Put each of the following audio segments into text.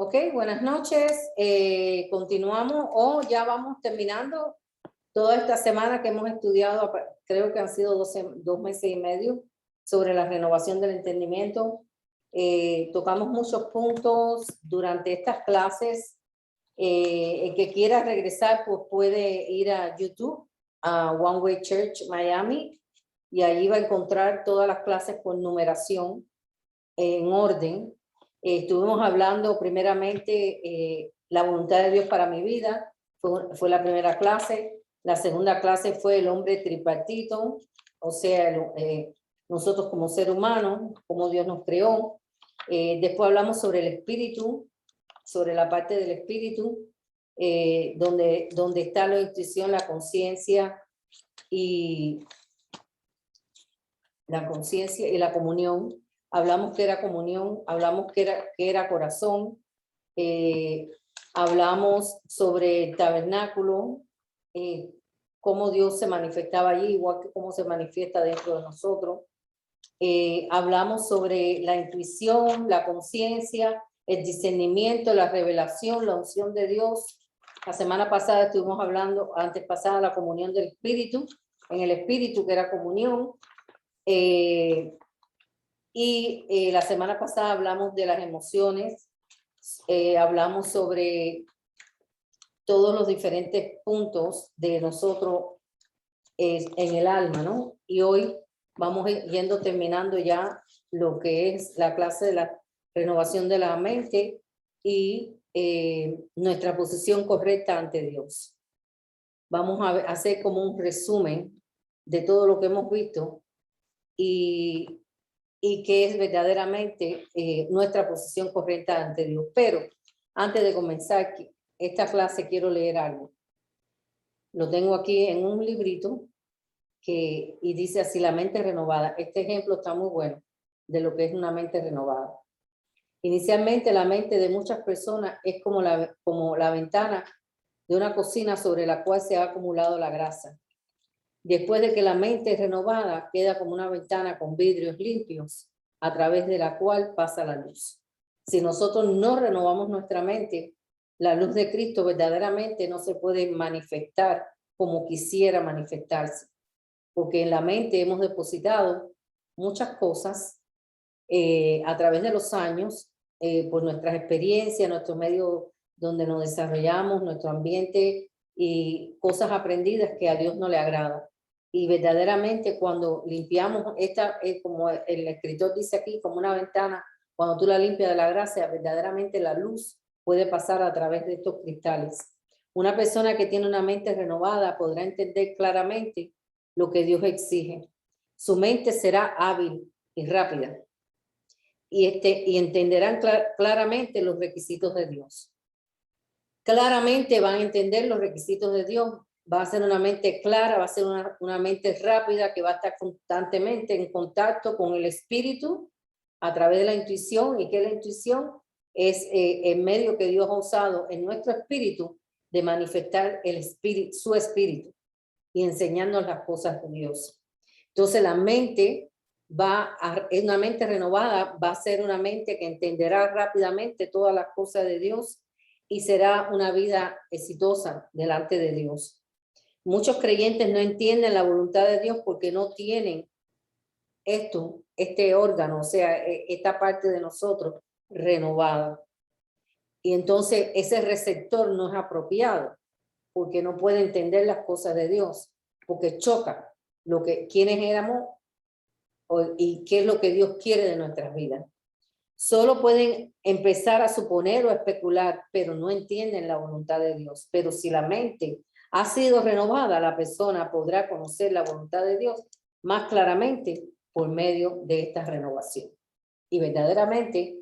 Ok, buenas noches. Continuamos o ya vamos terminando toda esta semana que hemos estudiado, creo que han sido 2 meses y medio, sobre la renovación del entendimiento. Tocamos muchos puntos durante estas clases. El que quiera regresar, pues puede ir a YouTube, a One Way Church Miami, y allí va a encontrar todas las clases por numeración, en orden. Estuvimos hablando primeramente la voluntad de Dios para mi vida, fue la primera clase. La segunda clase fue el hombre tripartito, o sea, nosotros como ser humano, cómo Dios nos creó. Después hablamos sobre el espíritu, sobre la parte del espíritu, donde está la intuición, la conciencia y la comunión. Hablamos que era comunión, hablamos que era corazón, hablamos sobre el tabernáculo, cómo Dios se manifestaba allí, igual que cómo se manifiesta dentro de nosotros. Hablamos sobre la intuición, la conciencia, el discernimiento, la revelación, la unción de Dios. La semana pasada estuvimos hablando, antes pasada, la comunión del Espíritu, en el Espíritu, que era comunión. La semana pasada hablamos de las emociones, hablamos sobre todos los diferentes puntos de nosotros en el alma, ¿no? Y hoy vamos terminando ya lo que es la clase de la renovación de la mente y nuestra posición correcta ante Dios. Vamos a hacer como un resumen de todo lo que hemos visto y qué es verdaderamente nuestra posición correcta ante Dios. Pero antes de comenzar esta clase quiero leer algo. Lo tengo aquí en un librito y dice así: la mente renovada. Este ejemplo está muy bueno de lo que es una mente renovada. Inicialmente la mente de muchas personas es como la ventana de una cocina sobre la cual se ha acumulado la grasa. Después de que la mente es renovada, queda como una ventana con vidrios limpios a través de la cual pasa la luz. Si nosotros no renovamos nuestra mente, la luz de Cristo verdaderamente no se puede manifestar como quisiera manifestarse, porque en la mente hemos depositado muchas cosas a través de los años, por nuestras experiencias, nuestro medio donde nos desarrollamos, nuestro ambiente y cosas aprendidas que a Dios no le agrada. Y verdaderamente cuando limpiamos esta, como el escritor dice aquí, como una ventana, cuando tú la limpias de la gracia, verdaderamente la luz puede pasar a través de estos cristales. Una persona que tiene una mente renovada podrá entender claramente lo que Dios exige. Su mente será hábil y rápida y entenderán claramente los requisitos de Dios. Claramente van a entender los requisitos de Dios. Va a ser una mente clara, va a ser una mente rápida que va a estar constantemente en contacto con el espíritu a través de la intuición. ¿Y qué es la intuición? Es el medio que Dios ha usado en nuestro espíritu de manifestar su espíritu y enseñarnos las cosas de Dios. Entonces la mente es una mente renovada, va a ser una mente que entenderá rápidamente todas las cosas de Dios y será una vida exitosa delante de Dios. Muchos creyentes no entienden la voluntad de Dios porque no tienen este órgano, o sea, esta parte de nosotros renovada. Y entonces ese receptor no es apropiado porque no puede entender las cosas de Dios, porque choca quiénes éramos y qué es lo que Dios quiere de nuestras vidas. Solo pueden empezar a suponer o a especular, pero no entienden la voluntad de Dios. Pero si la mente ha sido renovada, la persona podrá conocer la voluntad de Dios más claramente por medio de esta renovación. Y verdaderamente,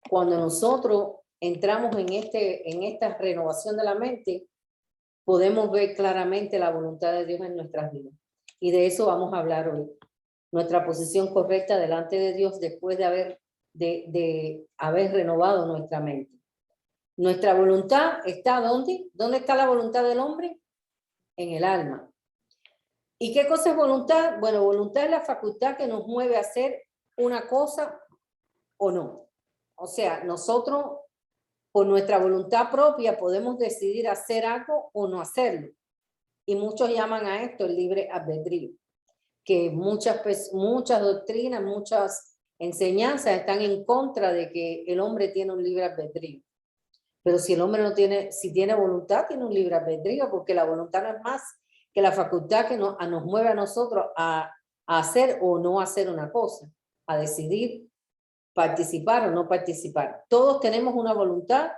cuando nosotros entramos en esta renovación de la mente, podemos ver claramente la voluntad de Dios en nuestras vidas. Y de eso vamos a hablar hoy. Nuestra posición correcta delante de Dios después de haber renovado nuestra mente. Nuestra voluntad está ¿dónde? ¿Dónde está la voluntad del hombre? En el alma. ¿Y qué cosa es voluntad? Bueno, voluntad es la facultad que nos mueve a hacer una cosa o no. O sea, nosotros por nuestra voluntad propia podemos decidir hacer algo o no hacerlo. Y muchos llaman a esto el libre albedrío, que muchas doctrinas, muchas enseñanzas están en contra de que el hombre tiene un libre albedrío. Pero si el hombre no tiene, si tiene voluntad, tiene un libre albedrío, porque la voluntad no es más que la facultad que nos mueve a nosotros a hacer o no hacer una cosa, a decidir participar o no participar. Todos tenemos una voluntad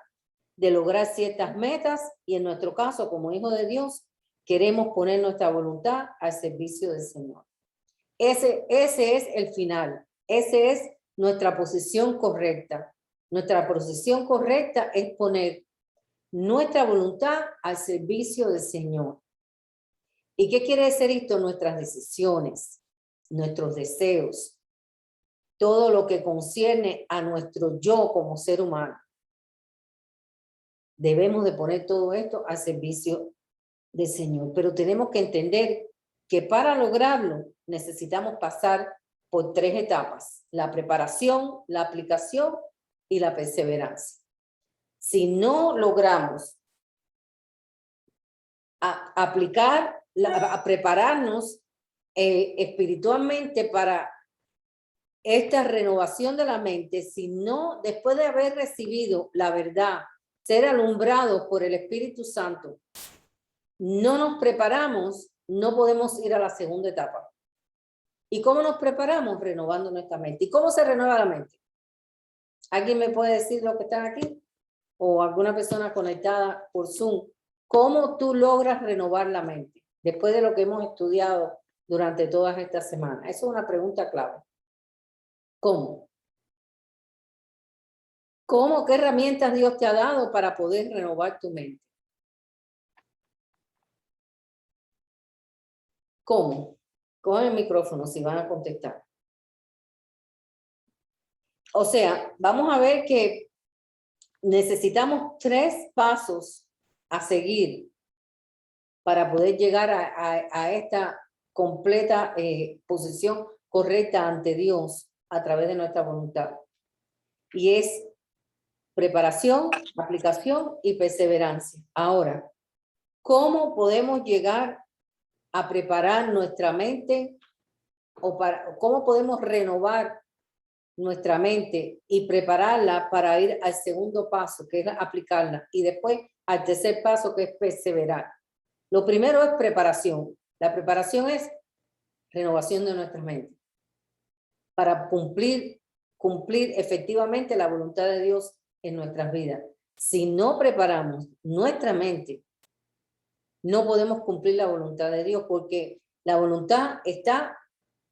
de lograr ciertas metas y en nuestro caso, como hijos de Dios, queremos poner nuestra voluntad al servicio del Señor. Ese es el final. Esa es nuestra posición correcta. Nuestra posición correcta es poner nuestra voluntad al servicio del Señor. ¿Y qué quiere decir esto? Nuestras decisiones, nuestros deseos, todo lo que concierne a nuestro yo como ser humano. Debemos de poner todo esto al servicio del Señor, pero tenemos que entender que para lograrlo necesitamos pasar por 3 etapas: la preparación, la aplicación y la perseverancia. Si no logramos a prepararnos espiritualmente para esta renovación de la mente, si no, después de haber recibido la verdad, ser alumbrados por el Espíritu Santo, no nos preparamos, no podemos ir a la segunda etapa. ¿Y cómo nos preparamos? Renovando nuestra mente. ¿Y cómo se renueva la mente? ¿Alguien me puede decir lo que están aquí? O alguna persona conectada por Zoom. ¿Cómo tú logras renovar la mente? Después de lo que hemos estudiado durante todas estas semanas. Esa es una pregunta clave. ¿Cómo? ¿Cómo? ¿Qué herramientas Dios te ha dado para poder renovar tu mente? ¿Cómo? Cojan el micrófono si van a contestar. O sea, vamos a ver que necesitamos 3 pasos a seguir para poder llegar a esta completa posición correcta ante Dios a través de nuestra voluntad. Y es preparación, aplicación y perseverancia. Ahora, ¿cómo podemos llegar a preparar nuestra mente cómo podemos renovar nuestra mente y prepararla para ir al segundo paso, que es aplicarla, y después al tercer paso, que es perseverar? Lo primero es preparación. La preparación es renovación de nuestra mente para cumplir efectivamente la voluntad de Dios en nuestras vidas. Si no preparamos nuestra mente, no podemos cumplir la voluntad de Dios, porque la voluntad está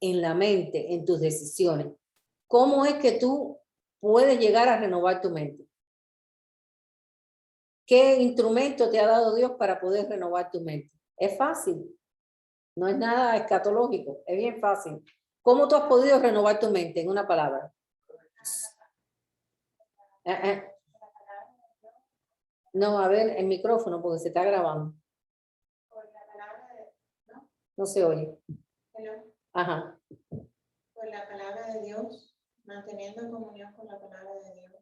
en la mente, en tus decisiones. ¿Cómo es que tú puedes llegar a renovar tu mente? ¿Qué instrumento te ha dado Dios para poder renovar tu mente? Es fácil. No es nada escatológico. Es bien fácil. ¿Cómo tú has podido renovar tu mente? En una palabra. No, a ver, el micrófono, porque se está grabando. No se oye. Ajá. Por la palabra de Dios, manteniendo comunión con la palabra de Dios.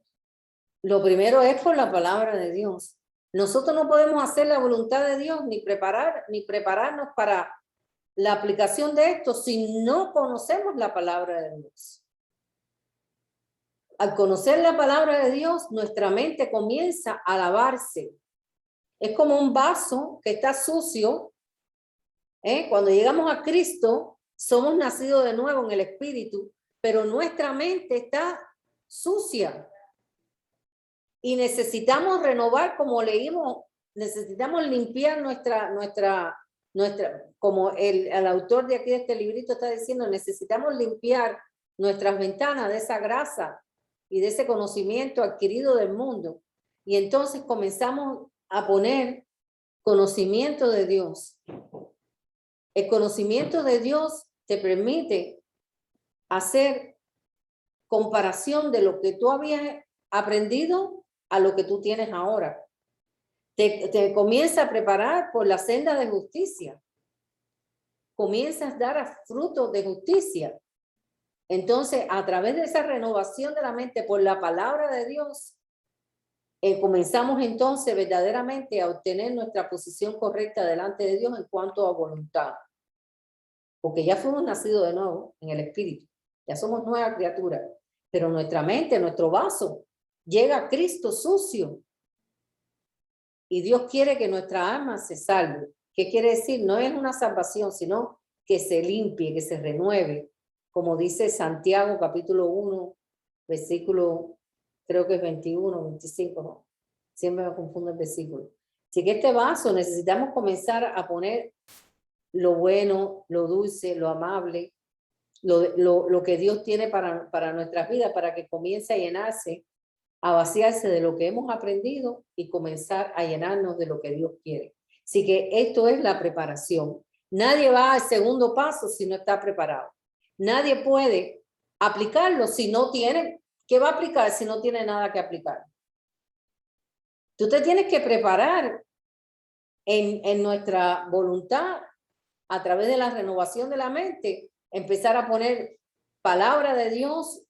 Lo primero es por la palabra de Dios. Nosotros no podemos hacer la voluntad de Dios ni prepararnos para la aplicación de esto si no conocemos la palabra de Dios. Al conocer la palabra de Dios, nuestra mente comienza a lavarse. Es como un vaso que está sucio. Cuando llegamos a Cristo, somos nacidos de nuevo en el Espíritu, pero nuestra mente está sucia. Y necesitamos renovar, como leímos, necesitamos limpiar nuestra, como el autor de aquí de este librito está diciendo, necesitamos limpiar nuestras ventanas de esa grasa y de ese conocimiento adquirido del mundo. Y entonces comenzamos a poner conocimiento de Dios. El conocimiento de Dios te permite hacer comparación de lo que tú habías aprendido a lo que tú tienes ahora. Te comienza a preparar por la senda de justicia. Comienzas a dar frutos de justicia. Entonces, a través de esa renovación de la mente por la palabra de Dios, comenzamos entonces verdaderamente a obtener nuestra posición correcta delante de Dios en cuanto a voluntad. Porque ya fuimos nacidos de nuevo en el Espíritu. Ya somos nueva criatura. Pero nuestra mente, nuestro vaso, llega a Cristo sucio. Y Dios quiere que nuestra alma se salve. ¿Qué quiere decir? No es una salvación, sino que se limpie, que se renueve. Como dice Santiago capítulo 1, versículo, creo que es 21, 25, ¿no? Siempre me confundo el versículo. Así que este vaso necesitamos comenzar a poner lo bueno, lo dulce, lo amable, lo que Dios tiene para nuestras vidas, para que comience a llenarse, a vaciarse de lo que hemos aprendido y comenzar a llenarnos de lo que Dios quiere. Así que esto es la preparación. Nadie va al segundo paso si no está preparado. Nadie puede aplicarlo si no tiene, ¿qué va a aplicar si no tiene nada que aplicar? Tú te tienes que preparar en nuestra voluntad a través de la renovación de la mente, empezar a poner palabra de Dios,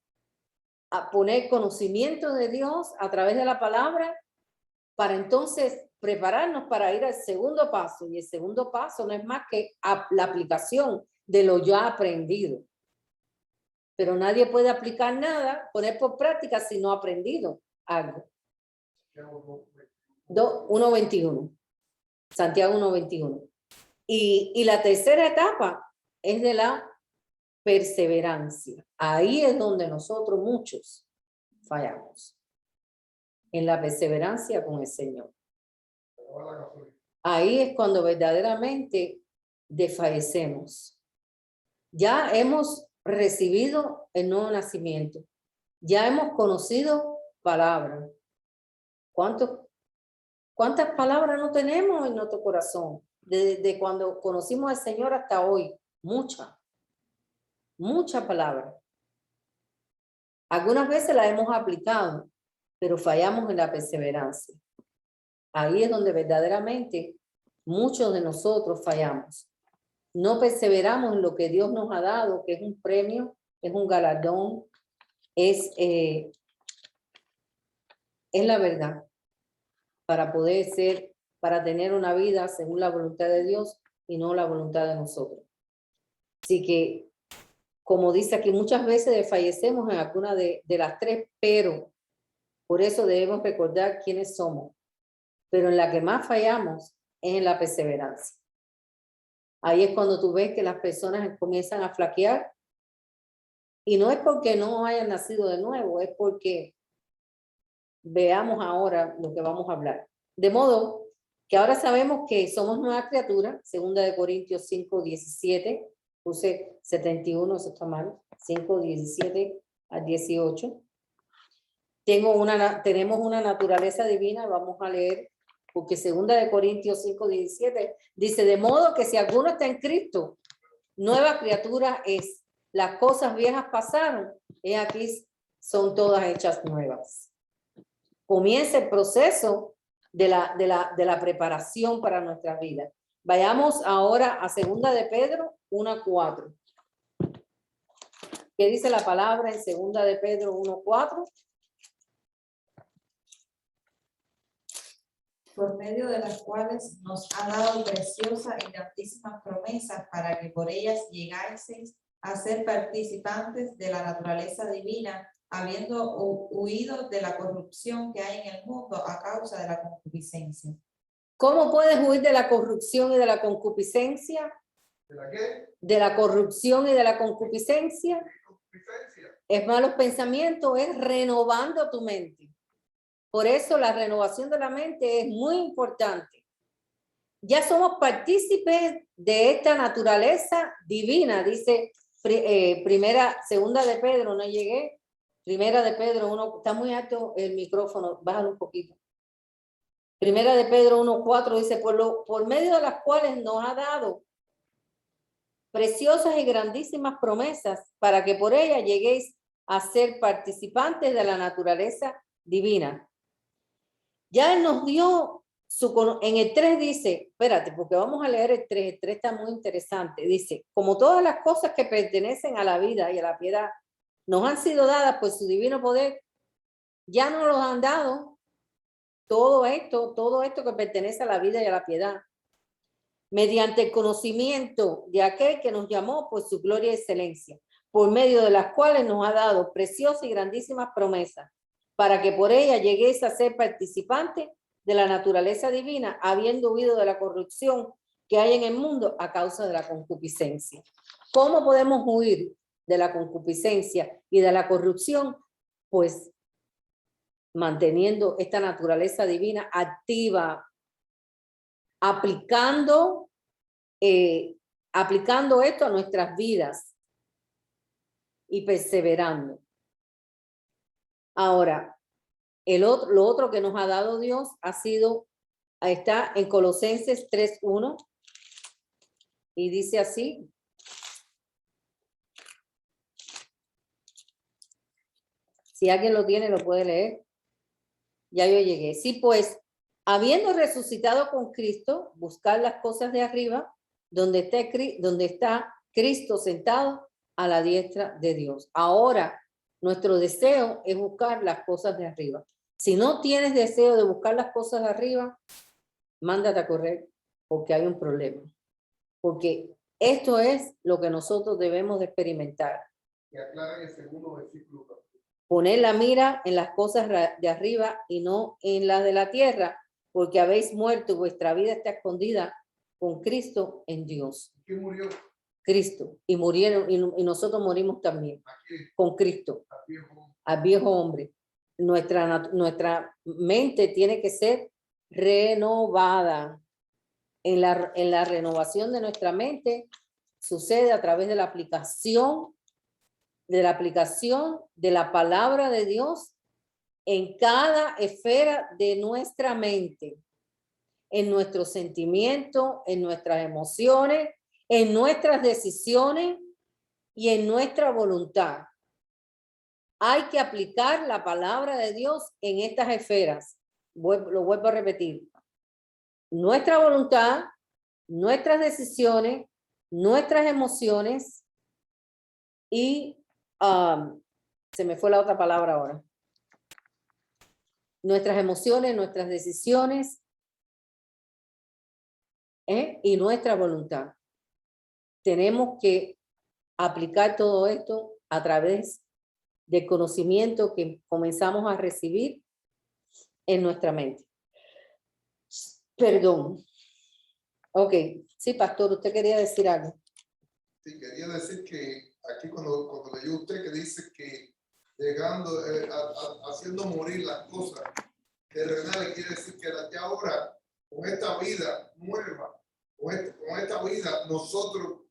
a poner conocimiento de Dios a través de la palabra, para entonces prepararnos para ir al segundo paso. Y el segundo paso no es más que la aplicación de lo ya aprendido. Pero nadie puede aplicar nada, poner por práctica si no ha aprendido algo. 1:21. Santiago 1:21. Y la tercera etapa es de la perseverancia. Ahí es donde nosotros muchos fallamos. En la perseverancia con el Señor. Ahí es cuando verdaderamente desfallecemos. Ya hemos recibido el nuevo nacimiento. Ya hemos conocido palabras. ¿Cuántas palabras no tenemos en nuestro corazón? Desde cuando conocimos al Señor hasta hoy. Muchas palabras. Algunas veces las hemos aplicado, pero fallamos en la perseverancia. Ahí es donde verdaderamente muchos de nosotros fallamos. No perseveramos en lo que Dios nos ha dado, que es un premio, es un galardón, es la verdad, para poder para tener una vida según la voluntad de Dios y no la voluntad de nosotros. Así que, como dice aquí, muchas veces desfallecemos en alguna de las tres, pero por eso debemos recordar quiénes somos. Pero en la que más fallamos es en la perseverancia. Ahí es cuando tú ves que las personas comienzan a flaquear, y no es porque no hayan nacido de nuevo, es porque veamos ahora lo que vamos a hablar. De modo que ahora sabemos que somos nueva criatura, 2 Corintios 5:17, puse 71, eso está mal, 5:17 al 18. Tenemos una naturaleza divina, vamos a leer, porque 2 Corintios 5:17 dice, de modo que si alguno está en Cristo, nueva criatura es. Las cosas viejas pasaron, y aquí son todas hechas nuevas. Comienza el proceso de la preparación para nuestra vida. Vayamos ahora a 2 Pedro 1:4. ¿Qué dice la palabra en 2 Pedro 1:4? Por medio de las cuales nos ha dado preciosas y grandísimas promesas para que por ellas llegaseis a ser participantes de la naturaleza divina, habiendo huido de la corrupción que hay en el mundo a causa de la concupiscencia. ¿Cómo puedes huir de la corrupción y de la concupiscencia? ¿De la qué? De la corrupción y de la concupiscencia. Concupiscencia. Es malos pensamientos, es renovando tu mente. Por eso la renovación de la mente es muy importante. Ya somos partícipes de esta naturaleza divina, dice segunda de Pedro, no llegué. Primera de Pedro 1, está muy alto el micrófono, bájalo un poquito. Primera de Pedro 1:4 dice, por medio de las cuales nos ha dado preciosas y grandísimas promesas para que por ellas lleguéis a ser participantes de la naturaleza divina. Ya Él nos dio en el 3 dice, espérate, porque vamos a leer el 3 está muy interesante, dice, como todas las cosas que pertenecen a la vida y a la piedad nos han sido dadas por su divino poder, ya nos los han dado todo esto que pertenece a la vida y a la piedad, mediante el conocimiento de aquel que nos llamó por su gloria y excelencia, por medio de las cuales nos ha dado preciosas y grandísimas promesas, para que por ella lleguéis a ser participantes de la naturaleza divina, habiendo huido de la corrupción que hay en el mundo a causa de la concupiscencia. ¿Cómo podemos huir de la concupiscencia y de la corrupción? Pues manteniendo esta naturaleza divina activa, aplicando esto a nuestras vidas y perseverando. Ahora, lo otro que nos ha dado Dios ha sido, está en Colosenses 3:1 y dice así: si alguien lo tiene, lo puede leer. Ya yo llegué. Sí, pues, habiendo resucitado con Cristo, buscar las cosas de arriba, donde está Cristo sentado a la diestra de Dios. Ahora, nuestro deseo es buscar las cosas de arriba. Si no tienes deseo de buscar las cosas de arriba, mándate a correr, porque hay un problema. Porque esto es lo que nosotros debemos de experimentar. Y aclara en el segundo versículo. Poner la mira en las cosas de arriba y no en las de la tierra, porque habéis muerto y vuestra vida está escondida con Cristo en Dios. ¿Quién murió? Cristo. Y murieron, y nosotros morimos también Aquí, con Cristo, al viejo. al viejo hombre. Nuestra mente tiene que ser renovada. En la renovación de nuestra mente sucede a través de la aplicación de la palabra de Dios en cada esfera de nuestra mente, en nuestros sentimientos, en nuestras emociones, en nuestras decisiones y en nuestra voluntad. Hay que aplicar la palabra de Dios en estas esferas. Lo vuelvo a repetir. Nuestra voluntad, nuestras decisiones, nuestras emociones y se me fue la otra palabra ahora. Nuestras emociones, nuestras decisiones y nuestra voluntad. Tenemos que aplicar todo esto a través del conocimiento que comenzamos a recibir en nuestra mente. Perdón. Ok, sí, pastor, usted quería decir algo. Sí, quería decir que aquí cuando leyó usted que dice que llegando, haciendo morir las cosas terrenales, quiere decir que ya ahora, con esta vida nueva, con esta vida, nosotros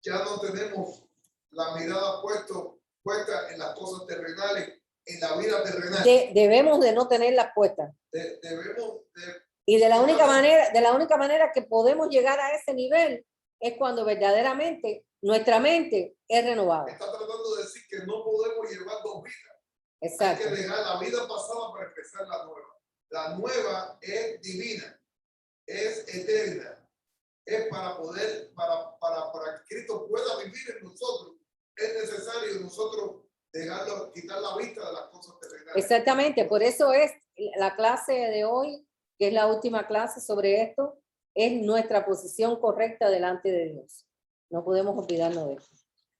ya no tenemos la mirada puesta en las cosas terrenales, en la vida terrenal. Debemos de no tenerlas puestas. Debemos de... Y de la única manera que podemos llegar a ese nivel es cuando verdaderamente nuestra mente es renovada. Está tratando de decir que no podemos llevar dos vidas. Exacto. Hay que dejar la vida pasada para empezar la nueva. La nueva es divina, es eterna, es para poder, para que Cristo pueda vivir en nosotros. Es necesario nosotros dejarlo, quitar la vista de las cosas terrenales. Exactamente, por eso es la clase de hoy, que es la última clase sobre esto, es nuestra posición correcta delante de Dios. No podemos olvidarnos de eso.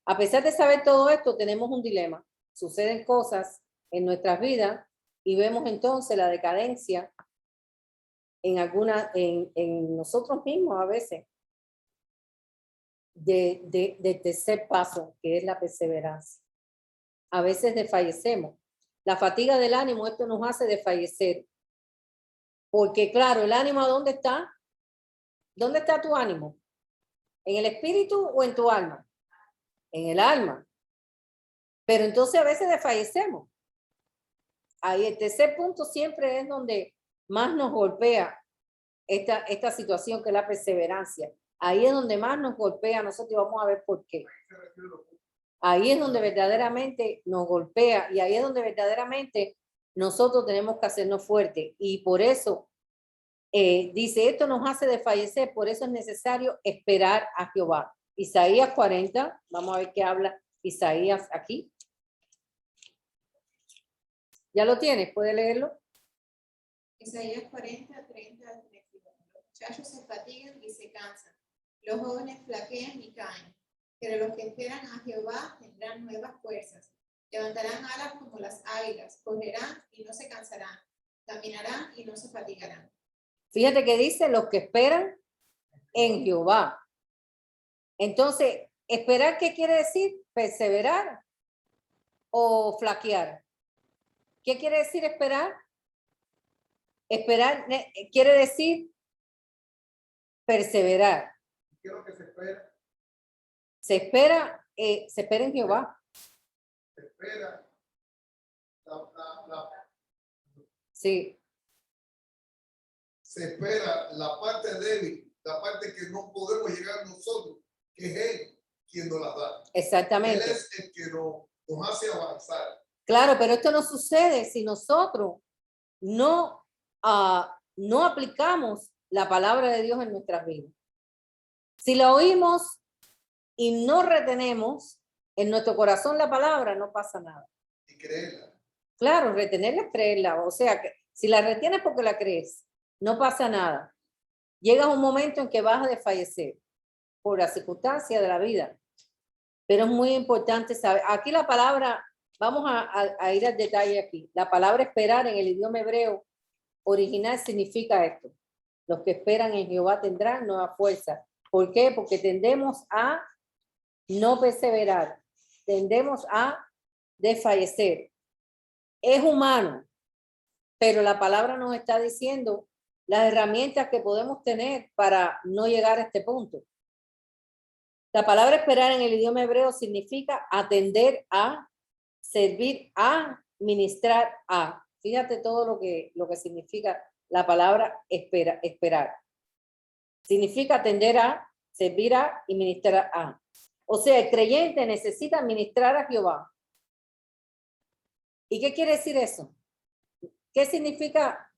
A pesar de saber todo esto, tenemos un dilema. Suceden cosas en nuestras vidas y vemos entonces la decadencia en nosotros mismos a veces de tercer paso, que es la perseverancia. A veces desfallecemos. La fatiga del ánimo, esto nos hace desfallecer. Porque claro, el ánimo, ¿dónde está? ¿Dónde está tu ánimo? ¿En el espíritu o en tu alma? En el alma. Pero entonces a veces desfallecemos. Ahí el tercer punto siempre es donde más nos golpea esta situación, que es la perseverancia. Ahí es donde más nos golpea a nosotros y vamos a ver por qué. Ahí es donde verdaderamente nos golpea y ahí es donde verdaderamente nosotros tenemos que hacernos fuertes. Y por eso dice, esto nos hace desfallecer, por eso es necesario esperar a Jehová. Isaías 40, vamos a ver qué habla Isaías aquí. ¿Ya lo tienes? ¿Puede leerlo? Isaías 40, 30 al 31. Los muchachos se fatigan y se cansan. Los jóvenes flaquean y caen. Pero los que esperan a Jehová tendrán nuevas fuerzas. Levantarán alas como las águilas. Correrán y no se cansarán. Caminarán y no se fatigarán. Fíjate que dice los que esperan en Jehová. Entonces, ¿esperar qué quiere decir? Perseverar o flaquear. ¿Qué quiere decir esperar? Esperar quiere decir perseverar. ¿Qué es lo que se espera? Se espera en Jehová. Se espera Sí, se espera la parte débil, la parte que no podemos llegar nosotros, que es Él quien nos la da. Él exactamente. es el que nos hace avanzar. Claro, pero esto no sucede si nosotros no aplicamos la palabra de Dios en nuestras vidas. Si la oímos y no retenemos en nuestro corazón la palabra, no pasa nada. Y creerla. Claro, retenerla es creerla. O sea, que si la retienes porque la crees, no pasa nada. Llega un momento en que vas a desfallecer por la circunstancia de la vida. Pero es muy importante saber. Aquí la palabra, vamos a ir al detalle aquí. La palabra esperar en el idioma hebreo original significa esto. Los que esperan en Jehová tendrán nueva fuerza. ¿Por qué? Porque tendemos a no perseverar. Tendemos a desfallecer. Es humano, pero la palabra nos está diciendo las herramientas que podemos tener para no llegar a este punto. La palabra esperar en el idioma hebreo significa atender a, servir a, ministrar a. Fíjate todo lo que significa la palabra esperar. Significa atender a, servir a y ministrar a. O sea, el creyente necesita ministrar a Jehová. ¿Y qué quiere decir eso? ¿Qué significa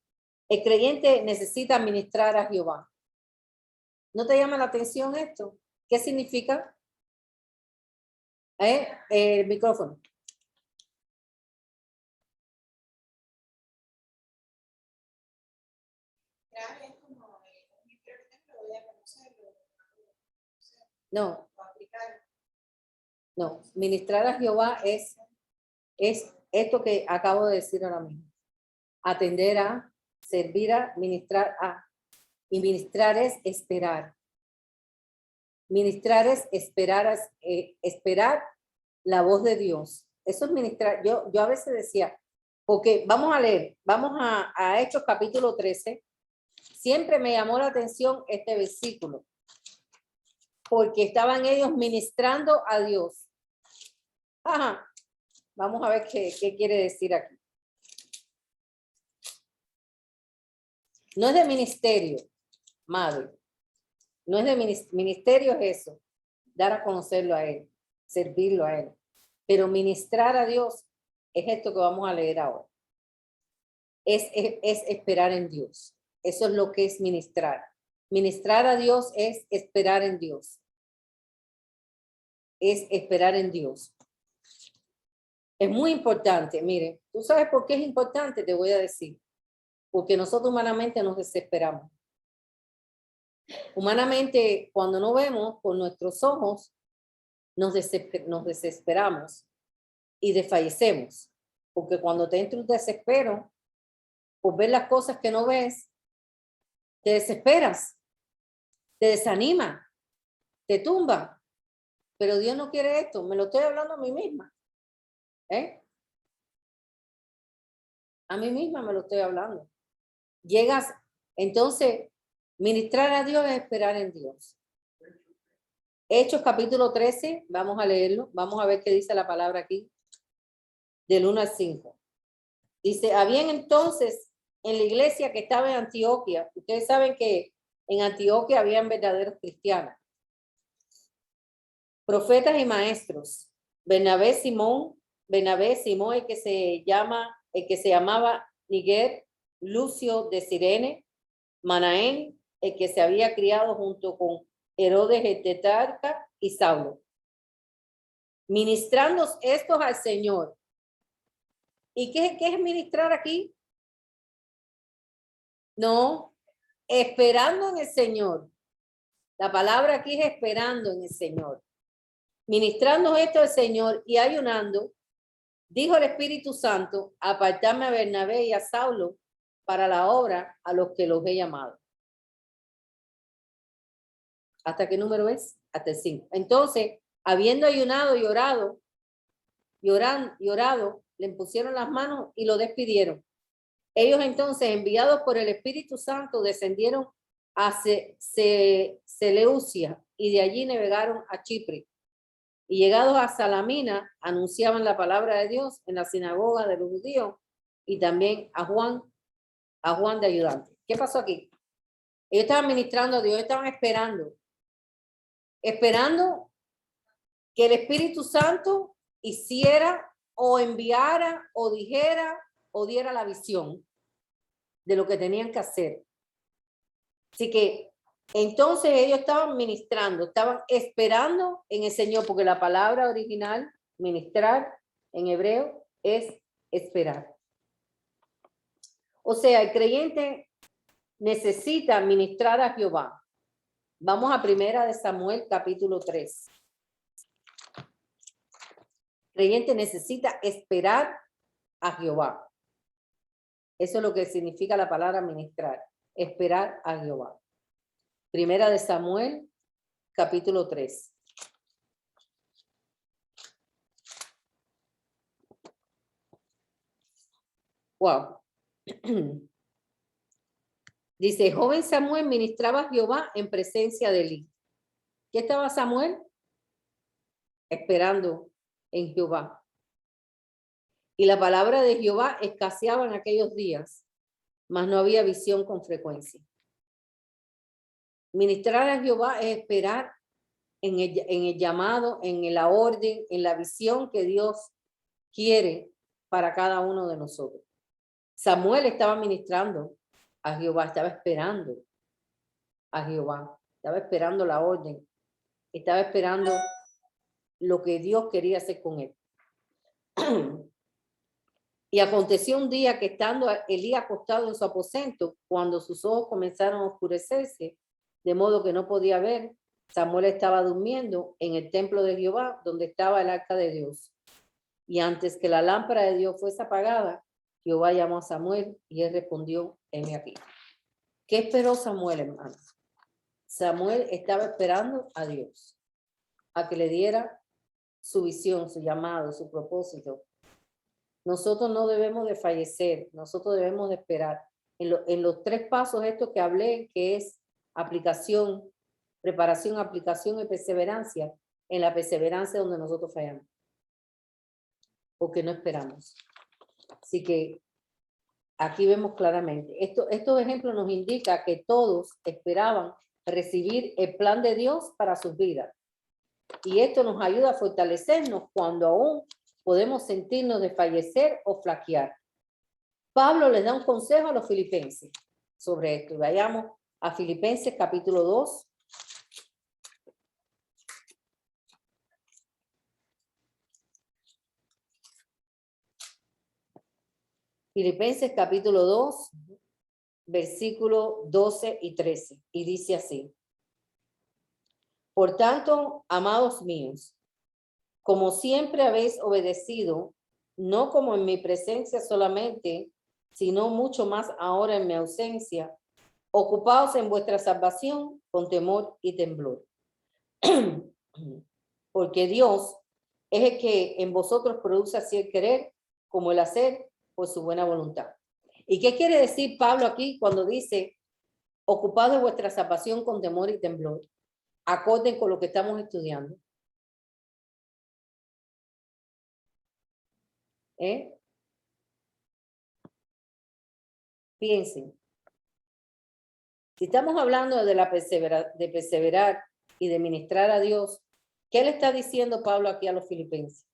el creyente necesita ministrar a Jehová? ¿No te llama la atención esto? ¿Qué significa? El micrófono. Claro, es como mi prioridad, lo voy a conocerlo. No, Aplicar. no. Ministrar a Jehová es esto que acabo de decir ahora mismo. Atender a, servir a, ministrar a. Y ministrar es esperar. Ministrar es esperar, esperar la voz de Dios. Eso es ministrar. Yo a veces decía, porque vamos a leer, vamos a Hechos capítulo 13. Siempre me llamó la atención este versículo, porque estaban ellos ministrando a Dios. Ajá. Vamos a ver qué quiere decir aquí. No es de ministerio, madre. No es de ministerio, es eso. Dar a conocerlo a Él, servirlo a Él. Pero ministrar a Dios es esto que vamos a leer ahora. Es esperar en Dios. Eso es lo que es ministrar. Ministrar a Dios es esperar en Dios. Es esperar en Dios. Es muy importante. Mire, ¿tú sabes por qué es importante? Te voy a decir. Porque nosotros humanamente nos desesperamos. Humanamente, cuando no vemos con nuestros ojos, nos desesperamos y desfallecemos. Porque cuando te entra un desespero, por ver las cosas que no ves, te desesperas, te desanima, te tumba. Pero Dios no quiere esto. Me lo estoy hablando a mí misma. A mí misma me lo estoy hablando. Llegas, entonces, ministrar a Dios es esperar en Dios. Hechos capítulo 13, vamos a leerlo, vamos a ver qué dice la palabra aquí, del 1 al 5. Dice, habían entonces en la iglesia que estaba en Antioquía, ustedes saben que en Antioquía habían verdaderos cristianos, profetas y maestros, Bernabé, Simón, el que se llamaba Niger, Lucio de Cirene, Manaén, el que se había criado junto con Herodes el tetrarca y Saulo. Ministrando estos al Señor. ¿Y qué es ministrar aquí? No, esperando en el Señor. La palabra aquí es esperando en el Señor. Ministrando esto al Señor y ayunando, dijo el Espíritu Santo, apartarme a Bernabé y a Saulo para la obra a los que los he llamado. ¿Hasta qué número es? Hasta el 5. Entonces, habiendo ayunado y orado, le impusieron las manos y lo despidieron. Ellos entonces, enviados por el Espíritu Santo, descendieron a Seleucia y de allí navegaron a Chipre. Y llegados a Salamina, anunciaban la palabra de Dios en la sinagoga de los judíos y también a Juan de ayudante. ¿Qué pasó aquí? Ellos estaban ministrando a Dios, estaban esperando que el Espíritu Santo hiciera o enviara o dijera o diera la visión de lo que tenían que hacer. Así que entonces ellos estaban ministrando, estaban esperando en el Señor, porque la palabra original, ministrar en hebreo, es esperar. O sea, el creyente necesita ministrar a Jehová. Vamos a 1 Samuel capítulo 3. El creyente necesita esperar a Jehová. Eso es lo que significa la palabra ministrar, esperar a Jehová. 1 Samuel capítulo 3. Wow. Dice, joven Samuel ministraba a Jehová en presencia de Elí. ¿Qué estaba Samuel? Esperando en Jehová. Y la palabra de Jehová escaseaba en aquellos días, mas no había visión con frecuencia. Ministrar a Jehová es esperar en el llamado, en la orden, en la visión que Dios quiere para cada uno de nosotros. Samuel estaba ministrando a Jehová, estaba esperando a Jehová, estaba esperando la orden, estaba esperando lo que Dios quería hacer con él. Y aconteció un día que estando Elí acostado en su aposento, cuando sus ojos comenzaron a oscurecerse, de modo que no podía ver, Samuel estaba durmiendo en el templo de Jehová, donde estaba el arca de Dios. Y antes que la lámpara de Dios fuese apagada, Jehová llamó a Samuel y él respondió, heme aquí. ¿Qué esperó Samuel, hermano? Samuel estaba esperando a Dios, a que le diera su visión, su llamado, su propósito. Nosotros no debemos de fallecer, nosotros debemos de esperar. En los 3 pasos estos que hablé, que es aplicación, preparación, aplicación y perseverancia, en la perseverancia donde nosotros fallamos, porque no esperamos. Así que aquí vemos claramente, estos ejemplos nos indican que todos esperaban recibir el plan de Dios para sus vidas. Y esto nos ayuda a fortalecernos cuando aún podemos sentirnos de fallecer o flaquear. Pablo les da un consejo a los filipenses sobre esto. Y vayamos a Filipenses capítulo 2. Filipenses capítulo 2, versículos 12 y 13. Y dice así. Por tanto, amados míos, como siempre habéis obedecido, no como en mi presencia solamente, sino mucho más ahora en mi ausencia, ocupaos en vuestra salvación con temor y temblor. Porque Dios es el que en vosotros produce así el querer como el hacer por su buena voluntad. ¿Y qué quiere decir Pablo aquí cuando dice, ocupaos de vuestra salvación con temor y temblor? Acorden con lo que estamos estudiando. Piensen. Si estamos hablando de perseverar y de ministrar a Dios, ¿qué le está diciendo Pablo aquí a los filipenses?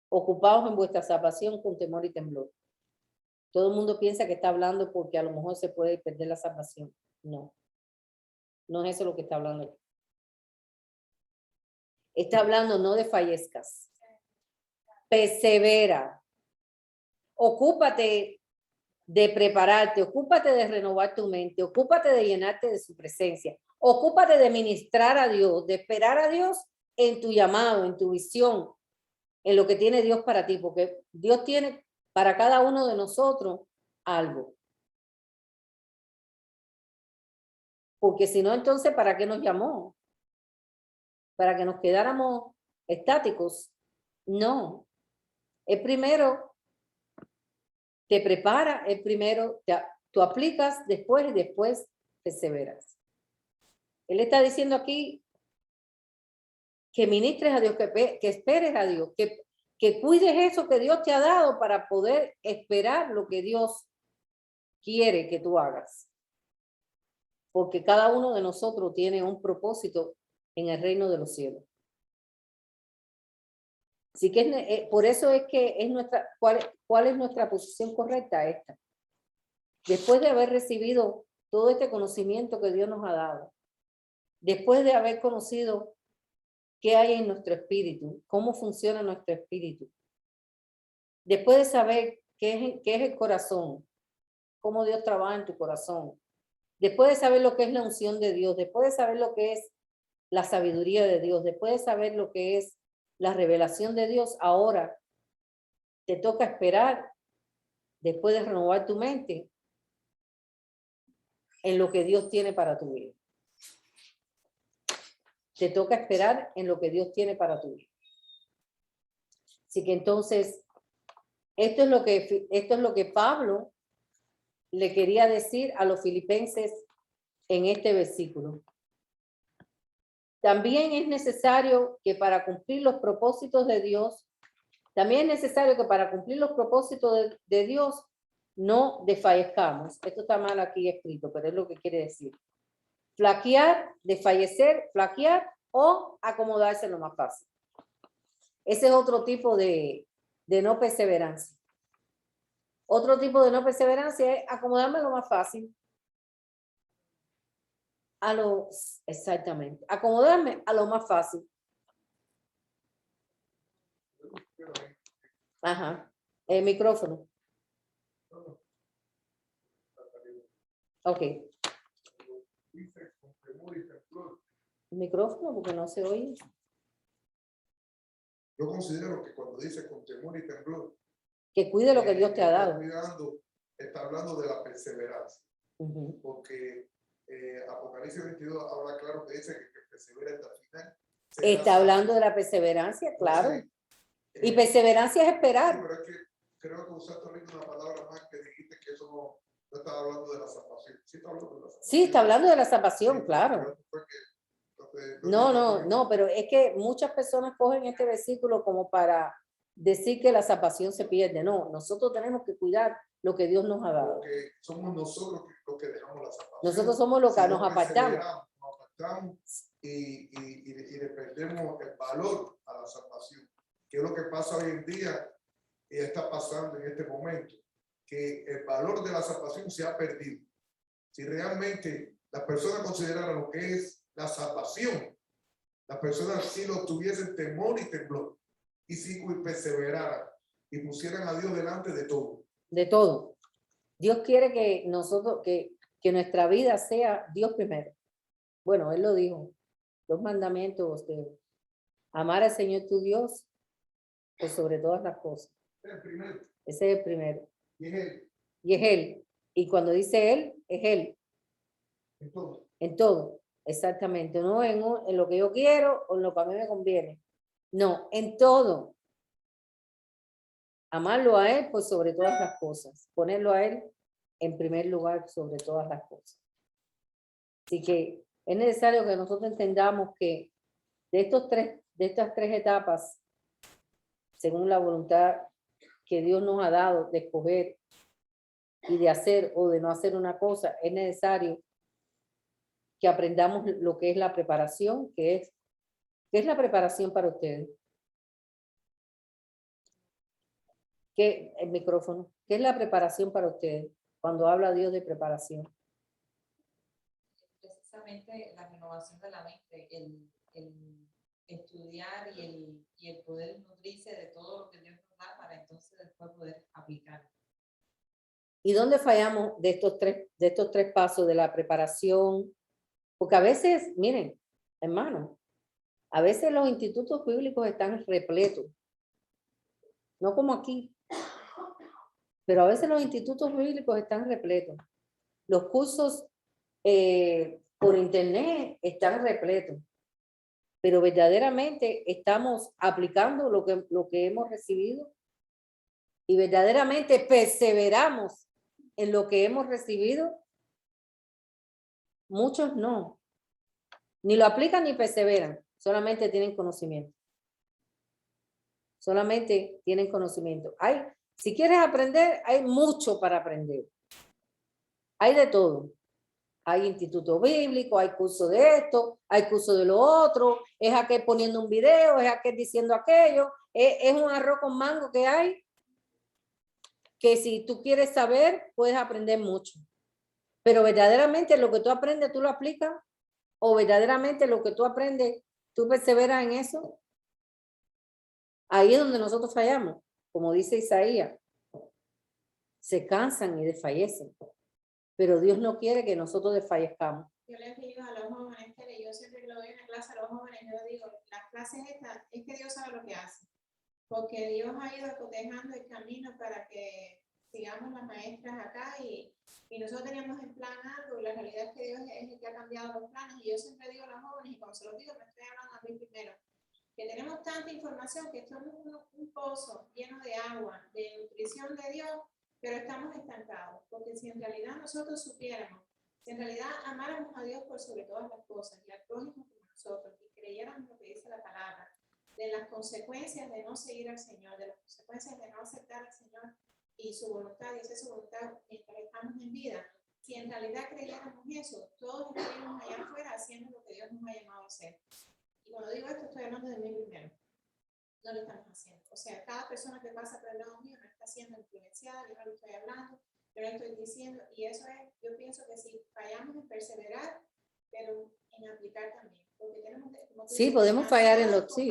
Ocupaos en vuestra salvación con temor y temblor. Todo el mundo piensa que está hablando porque a lo mejor se puede perder la salvación. No. No es eso lo que está hablando aquí. Está hablando no de fallezcas. Persevera. Ocúpate de prepararte, ocúpate de renovar tu mente, ocúpate de llenarte de su presencia, ocúpate de ministrar a Dios, de esperar a Dios en tu llamado, en tu visión, en lo que tiene Dios para ti, porque Dios tiene para cada uno de nosotros algo. Porque si no, entonces, ¿para qué nos llamó? ¿Para que nos quedáramos estáticos? No. El primero te prepara, el primero tú aplicas después y después perseveras. Él está diciendo aquí que ministres a Dios, que esperes a Dios, que cuides eso que Dios te ha dado para poder esperar lo que Dios quiere que tú hagas. Porque cada uno de nosotros tiene un propósito en el reino de los cielos. Así que por eso es que es ¿cuál es nuestra posición correcta? Esta. Después de haber recibido todo este conocimiento que Dios nos ha dado, después de haber conocido qué hay en nuestro espíritu, cómo funciona nuestro espíritu, después de saber qué es el corazón, cómo Dios trabaja en tu corazón, después de saber lo que es la unción de Dios, después de saber lo que es la sabiduría de Dios, después de saber lo que es la revelación de Dios, ahora te toca esperar, después de renovar tu mente, en lo que Dios tiene para tu vida. Te toca esperar en lo que Dios tiene para tu vida. Así que entonces, esto es lo que Pablo le quería decir a los filipenses en este versículo. También es necesario que para cumplir los propósitos de Dios, de Dios, no desfallezcamos. Esto está mal aquí escrito, pero es lo que quiere decir. Flaquear, desfallecer, flaquear o acomodarse lo más fácil. Ese es otro tipo de no perseverancia. Otro tipo de no perseverancia es acomodarme lo más fácil. Exactamente. Acomodarme a lo más fácil. Ajá. El micrófono. Ok. El micrófono porque no se oye. Yo considero que cuando dice con temor y temblor, que cuide lo que Dios te ha dado. Está hablando de la perseverancia. Uh-huh. Porque Apocalipsis 22 habla claro que dice que persevera hasta el final. Está hablando de la perseverancia, claro. Entonces, y perseverancia es esperar. Sí, pero es que creo que usaste ahorita una palabra más que dijiste que eso no estaba hablando de la salvación. Sí, está hablando de la salvación. Sí, está hablando de la salvación, Sí, claro. No, pero es que muchas personas cogen este versículo como para decir que la salvación se pierde. No, nosotros tenemos que cuidar lo que Dios nos ha dado. Porque somos nosotros los que dejamos la salvación. Nosotros somos los que nos apartamos. Nos apartamos y le perdemos el valor a la salvación. Que es lo que pasa hoy en día y está pasando en este momento. Que el valor de la salvación se ha perdido. Si realmente las personas consideraran lo que es la salvación, las personas sí lo tuviesen temor y temblor y sí perseveraran y pusieran a Dios delante de todo. De todo. Dios quiere que nosotros, que nuestra vida sea Dios primero. Bueno, Él lo dijo. 2 mandamientos de amar al Señor tu Dios por sobre todas las cosas. El primero. Ese es el primero. Y es Él. Y es Él. Y cuando dice Él, es Él. En todo. En todo, exactamente. No en lo que yo quiero o en lo que a mí me conviene. No, en todo. Amarlo a Él por sobre todas las cosas. Ponerlo a Él en primer lugar sobre todas las cosas. Así que es necesario que nosotros entendamos que de estas tres etapas, según la voluntad que Dios nos ha dado de escoger y de hacer o de no hacer una cosa, es necesario que aprendamos lo que es la preparación, ¿qué es la preparación para ustedes? El micrófono. ¿Qué es la preparación para ustedes? Cuando habla Dios de preparación. Precisamente la renovación de la mente, el estudiar y el poder nutrirse de todo lo que Dios nos da para entonces después poder aplicar. ¿Y dónde fallamos de estos tres pasos de la preparación? Porque a veces, miren, hermano, a veces los institutos bíblicos están repletos. No como aquí, pero a veces los institutos bíblicos están repletos. Los cursos por internet están repletos. Pero verdaderamente estamos aplicando lo que hemos recibido y verdaderamente perseveramos en lo que hemos recibido. Muchos no, ni lo aplican ni perseveran, solamente tienen conocimiento. Solamente tienen conocimiento. Si quieres aprender, hay mucho para aprender. Hay de todo. Hay instituto bíblico, hay curso de esto, hay curso de lo otro, es aquel poniendo un video, es aquel diciendo aquello, es un arroz con mango que hay, que si tú quieres saber, puedes aprender mucho. Pero verdaderamente lo que tú aprendes, tú lo aplicas, o verdaderamente lo que tú aprendes, tú perseveras en eso. Ahí es donde nosotros fallamos, como dice Isaías, se cansan y desfallecen. Pero Dios no quiere que nosotros desfallezcamos. Yo les digo a los jóvenes, que yo siempre lo doy en la clase a los jóvenes, yo digo, las clases estas, es que Dios sabe lo que hace, porque Dios ha ido cotejando el camino para que sigamos las maestras acá y nosotros teníamos en plan algo, y la realidad es que Dios es el que ha cambiado los planes, y yo siempre digo a los jóvenes, y cuando se los digo, me estoy hablando a mí primero, que tenemos tanta información que somos un pozo lleno de agua, de nutrición de Dios, pero estamos estancados, porque si en realidad nosotros supiéramos, si en realidad amáramos a Dios por sobre todas las cosas y al prójimo como nosotros y creyéramos lo que dice la palabra, de las consecuencias de no seguir al Señor, de las consecuencias de no aceptar al Señor y su voluntad y hacer su voluntad mientras estamos en vida, si en realidad creyéramos eso, todos estaríamos allá afuera haciendo lo que Dios nos ha llamado a hacer. Y cuando digo esto, estoy hablando de mí primero. No lo estamos haciendo. O sea, cada persona que pasa por el lado mío no está siendo influenciada, yo no lo estoy hablando, yo lo estoy diciendo, y eso es, yo pienso que si fallamos en perseverar, pero en aplicar también, porque tenemos, como tú Sí, dices, podemos fallar en lo sí.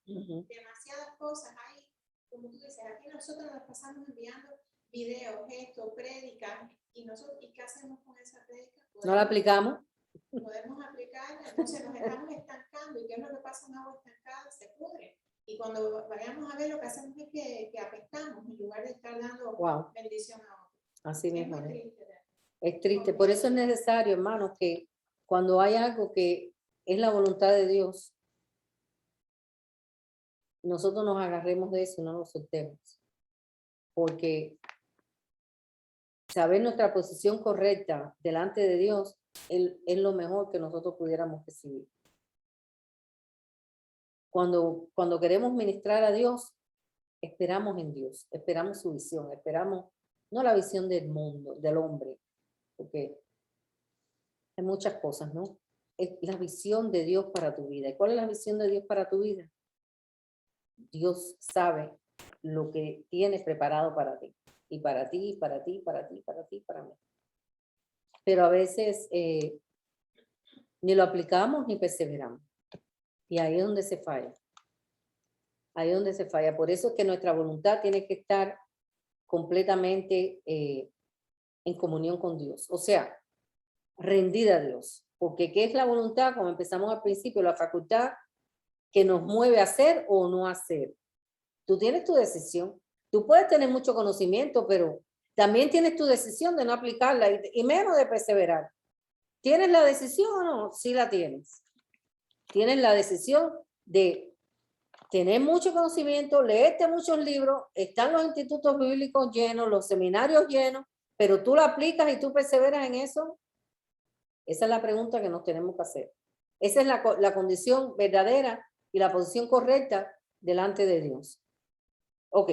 Demasiadas cosas hay, como tú dices, aquí nosotros nos pasamos enviando videos, gestos, prédicas, y nosotros, ¿y qué hacemos con esa prédica? ¿No la aplicamos? Podemos aplicarla, entonces nos estamos estancando, y ¿qué es lo que pasa en agua estancada? Se pudre. Y cuando vayamos a ver, lo que hacemos es que apestamos en lugar de estar dando bendición a otros. Así mismo Es muy es. triste. Es triste. Por eso es necesario, hermanos, que cuando hay algo que es la voluntad de Dios, nosotros nos agarremos de eso y no nos soltemos. Porque saber nuestra posición correcta delante de Dios es lo mejor que nosotros pudiéramos recibir. Cuando queremos ministrar a Dios, esperamos en Dios, esperamos su visión, esperamos no la visión del mundo, del hombre, porque hay muchas cosas, ¿no? Es la visión de Dios para tu vida. ¿Y cuál es la visión de Dios para tu vida? Dios sabe lo que tiene preparado para ti, y para ti, para ti, para ti, para ti, para mí. Pero a veces ni lo aplicamos ni perseveramos. Y ahí es donde se falla. Ahí es donde se falla. Por eso es que nuestra voluntad tiene que estar completamente en comunión con Dios. O sea, rendida a Dios. Porque ¿qué es la voluntad? Como empezamos al principio, la facultad que nos mueve a hacer o no hacer. Tú tienes tu decisión. Tú puedes tener mucho conocimiento, pero también tienes tu decisión de no aplicarla y menos de perseverar. ¿Tienes la decisión o no? Sí la tienes. Tienes la decisión de tener mucho conocimiento, leerte muchos libros, están los institutos bíblicos llenos, los seminarios llenos, pero tú lo aplicas y tú perseveras en eso. Esa es la pregunta que nos tenemos que hacer. Esa es la condición verdadera y la posición correcta delante de Dios. Ok.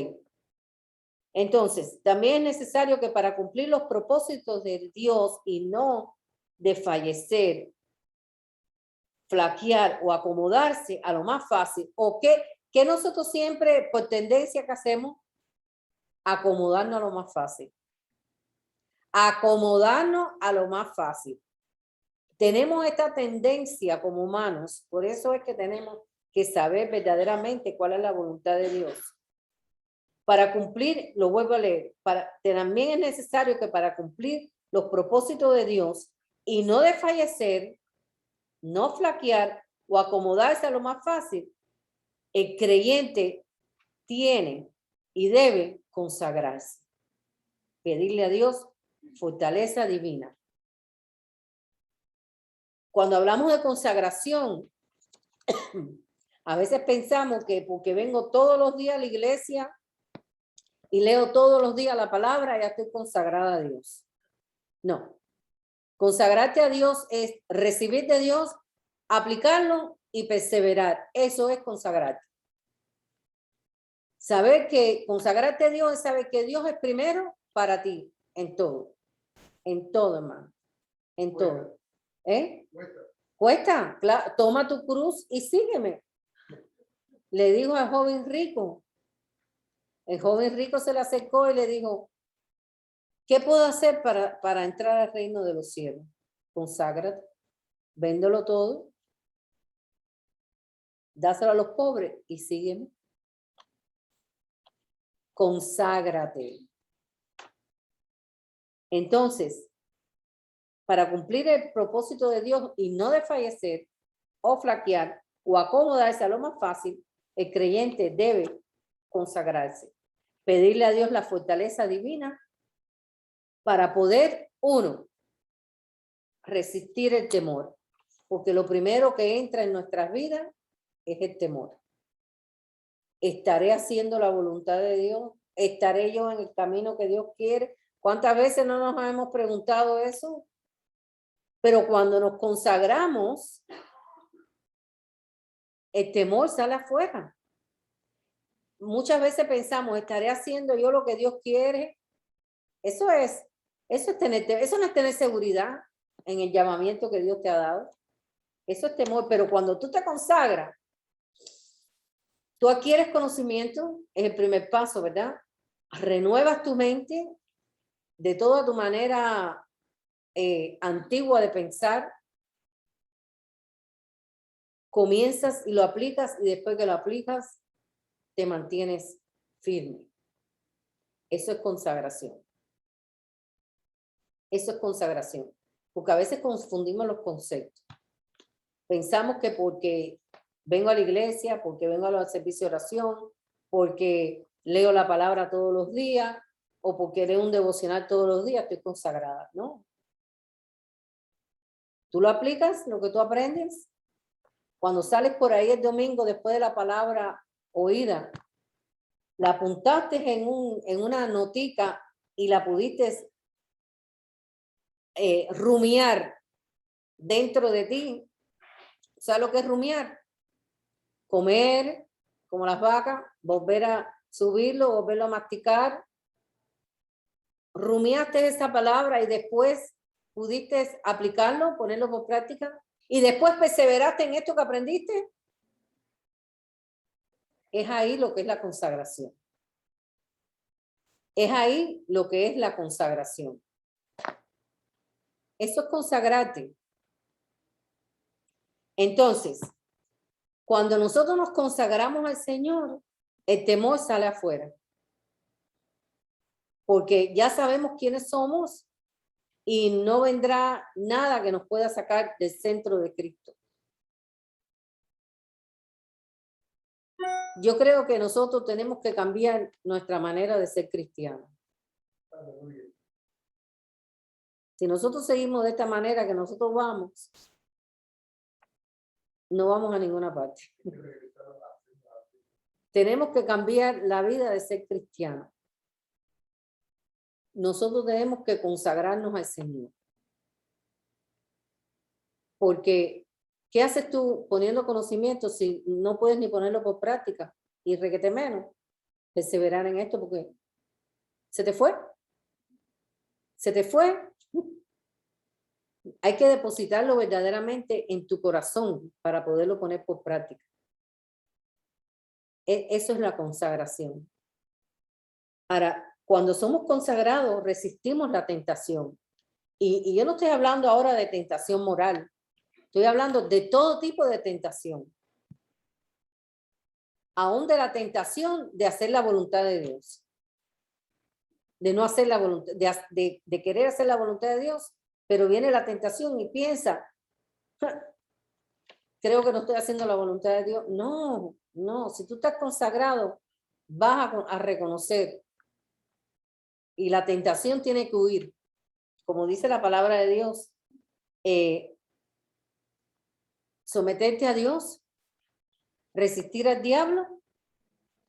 Entonces, también es necesario que para cumplir los propósitos de Dios y no desfallecer, flaquear o acomodarse a lo más fácil, o que nosotros siempre por tendencia que hacemos, acomodarnos a lo más fácil. Acomodarnos a lo más fácil. Tenemos esta tendencia como humanos, por eso es que tenemos que saber verdaderamente cuál es la voluntad de Dios. Para cumplir, lo vuelvo a leer, también es necesario que para cumplir los propósitos de Dios y no desfallecer, no flaquear o acomodarse a lo más fácil, el creyente tiene y debe consagrarse. Pedirle a Dios fortaleza divina. Cuando hablamos de consagración, a veces pensamos que porque vengo todos los días a la iglesia y leo todos los días la palabra, ya estoy consagrada a Dios. No. Consagrarte a Dios es recibir de Dios, aplicarlo y perseverar. Eso es consagrarte. Saber que consagrarte a Dios es saber que Dios es primero para ti en todo. En todo, hermano. En todo. ¿Eh? Cuesta. Claro, toma tu cruz y sígueme. Le dijo al joven rico. El joven rico se le acercó y le dijo, ¿qué puedo hacer para entrar al reino de los cielos? Conságrate, véndelo todo, dáselo a los pobres y sígueme. Conságrate. Entonces, para cumplir el propósito de Dios y no desfallecer o flaquear o acomodarse a lo más fácil, el creyente debe consagrarse. Pedirle a Dios la fortaleza divina para poder, uno, resistir el temor. Porque lo primero que entra en nuestras vidas es el temor. ¿Estaré haciendo la voluntad de Dios? ¿Estaré yo en el camino que Dios quiere? ¿Cuántas veces no nos hemos preguntado eso? Pero cuando nos consagramos, el temor sale afuera. Muchas veces pensamos, ¿estaré haciendo yo lo que Dios quiere? Eso no es tener seguridad en el llamamiento que Dios te ha dado. Eso es temor, pero cuando tú te consagras, tú adquieres conocimiento, es el primer paso, ¿verdad? Renuevas tu mente de toda tu manera antigua de pensar, comienzas y lo aplicas y después que lo aplicas, te mantienes firme. Eso es consagración. Eso es consagración, porque a veces confundimos los conceptos. Pensamos que porque vengo a la iglesia, porque vengo a los servicios de oración, porque leo la palabra todos los días, o porque leo un devocional todos los días, estoy consagrada, ¿no? Tú lo aplicas, lo que tú aprendes. Cuando sales por ahí el domingo después de la palabra oída, la apuntaste en una notica y la pudiste rumiar dentro de ti. ¿Sabes lo que es rumiar? Comer como las vacas, volver a subirlo, volverlo a masticar. Rumiaste esa palabra y después pudiste aplicarlo, ponerlo por práctica y después perseveraste en esto que aprendiste. Es ahí lo que es la consagración. Es ahí lo que es la consagración. Eso es consagrarte. Entonces, cuando nosotros nos consagramos al Señor, el temor sale afuera. Porque ya sabemos quiénes somos y no vendrá nada que nos pueda sacar del centro de Cristo. Yo creo que nosotros tenemos que cambiar nuestra manera de ser cristianos. Si nosotros seguimos de esta manera que nosotros vamos, no vamos a ninguna parte. Tenemos que cambiar la vida de ser cristianos. Nosotros tenemos que consagrarnos al Señor. Porque, ¿qué haces tú poniendo conocimiento si no puedes ni ponerlo por práctica? Y requete menos perseverar en esto porque se te fue. Se te fue. Hay que depositarlo verdaderamente en tu corazón para poderlo poner por práctica. Eso es la consagración. Ahora, cuando somos consagrados, resistimos la tentación. Y yo no estoy hablando ahora de tentación moral. Estoy hablando de todo tipo de tentación. aún de la tentación de hacer la voluntad de Dios. De no hacer la voluntad, de querer hacer la voluntad de Dios, pero viene la tentación y piensa, creo que no estoy haciendo la voluntad de Dios. No, no, si tú estás consagrado, vas a reconocer y la tentación tiene que huir. Como dice la palabra de Dios, someterte a Dios, resistir al diablo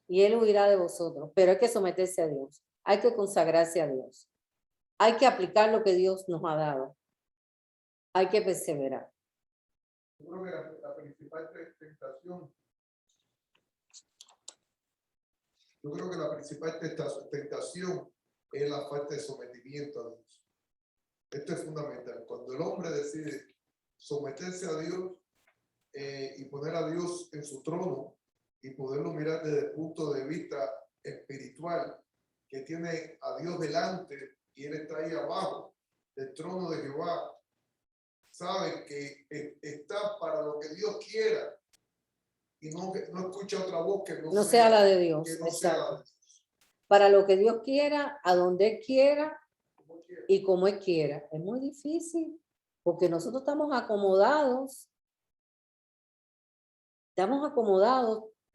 y él huirá de vosotros. Pero hay que someterse a Dios, hay que consagrarse a Dios, hay que aplicar lo que Dios nos ha dado, hay que perseverar. Yo creo que la principal tentación, yo creo que la principal tentación es la falta de sometimiento a Dios. Esto es fundamental. Cuando el hombre decide someterse a Dios y poner a Dios en su trono y poderlo mirar desde el punto de vista espiritual, que tiene a Dios delante y él está ahí abajo del trono de Jehová, sabe que está para lo que Dios quiera y no escucha otra voz que No sea la de Dios, que no sea la de exacto. Dios. Para lo que Dios quiera, a donde Él quiera Como quiera. y como Él quiera. Es muy difícil porque nosotros estamos acomodados,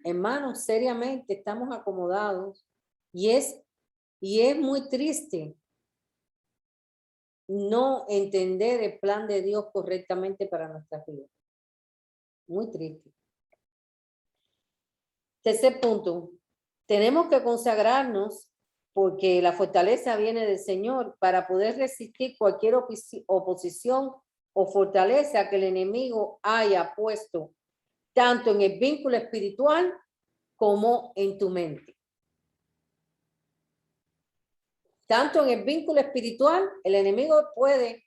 hermanos, seriamente estamos acomodados y es muy triste no entender el plan de Dios correctamente para nuestra vida. Muy triste. Tercer punto, tenemos que consagrarnos porque la fortaleza viene del Señor para poder resistir cualquier oposición o fortaleza que el enemigo haya puesto tanto en el vínculo espiritual como en tu mente. Tanto en el vínculo espiritual, el enemigo puede,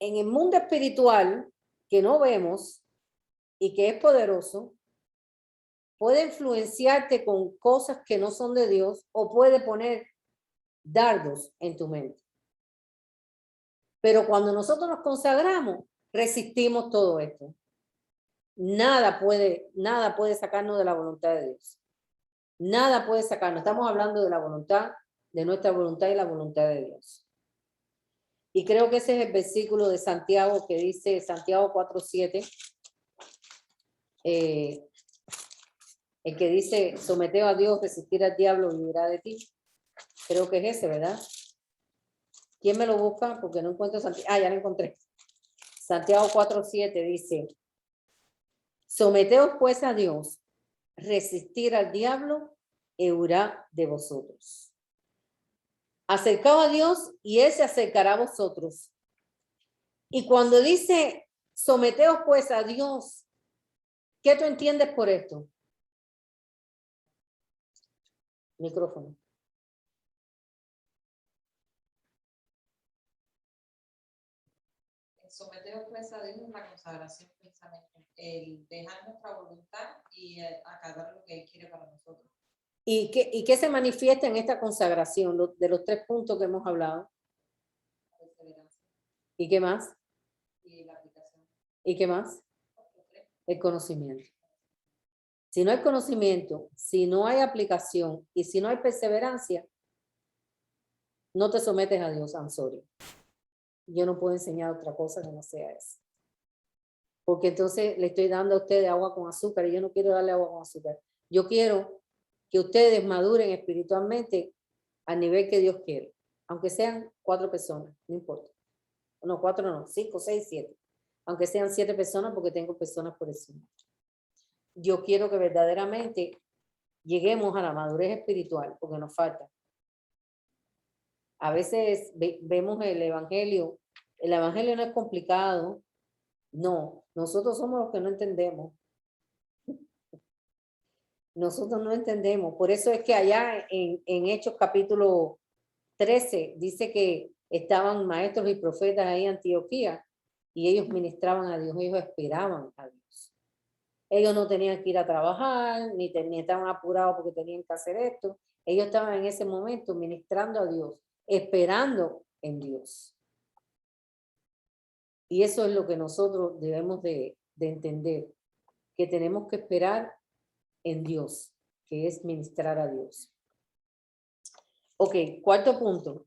en el mundo espiritual que no vemos y que es poderoso, puede influenciarte con cosas que no son de Dios o puede poner dardos en tu mente. Pero cuando nosotros nos consagramos, resistimos todo esto. Nada puede sacarnos de la voluntad de Dios. Nada puede sacarnos. Estamos hablando de la voluntad, de nuestra voluntad y la voluntad de Dios. Y creo que ese es el versículo de Santiago que dice, Santiago 4:7, el que dice, someteo a Dios, resistir al diablo, vivirá de ti. Creo que es ese, ¿verdad? ¿Quién me lo busca? Porque no encuentro Santiago. Ah, ya lo encontré. Santiago 4:7 dice, someteos pues a Dios, resistir al diablo, y huirá de vosotros. Acercaos a Dios y Él se acercará a vosotros. Y cuando dice, someteos pues a Dios, ¿qué tú entiendes por esto? Micrófono. Someteos pues a Dios en la consagración precisamente, el dejar nuestra voluntad y acatar lo que Él quiere para nosotros. ¿Y qué se manifiesta en esta consagración? De los 3 puntos que hemos hablado. La perseverancia ¿Y qué más? y la aplicación. ¿Y qué más? El conocimiento. Si no hay conocimiento, si no hay aplicación y si no hay perseverancia, no te sometes a Dios. I'm sorry. Yo no puedo enseñar otra cosa que no sea eso. Porque entonces le estoy dando a ustedes agua con azúcar y yo no quiero darle agua con azúcar. Yo quiero que ustedes maduren espiritualmente al nivel que Dios quiere. Aunque sean 4 personas, no importa. No, 4 no, 5, 6, 7. Aunque sean 7 personas porque tengo personas por encima. Yo quiero que verdaderamente lleguemos a la madurez espiritual porque nos falta. A veces vemos el evangelio no es complicado. No, nosotros somos los que no entendemos. Nosotros no entendemos. Por eso es que allá en Hechos capítulo 13 dice que estaban maestros y profetas ahí en Antioquía y ellos ministraban a Dios, ellos esperaban a Dios. Ellos no tenían que ir a trabajar, ni estaban apurados porque tenían que hacer esto. Ellos estaban en ese momento ministrando a Dios, esperando en Dios. Y eso es lo que nosotros debemos de entender, que tenemos que esperar en Dios, que es ministrar a Dios. Ok, cuarto punto.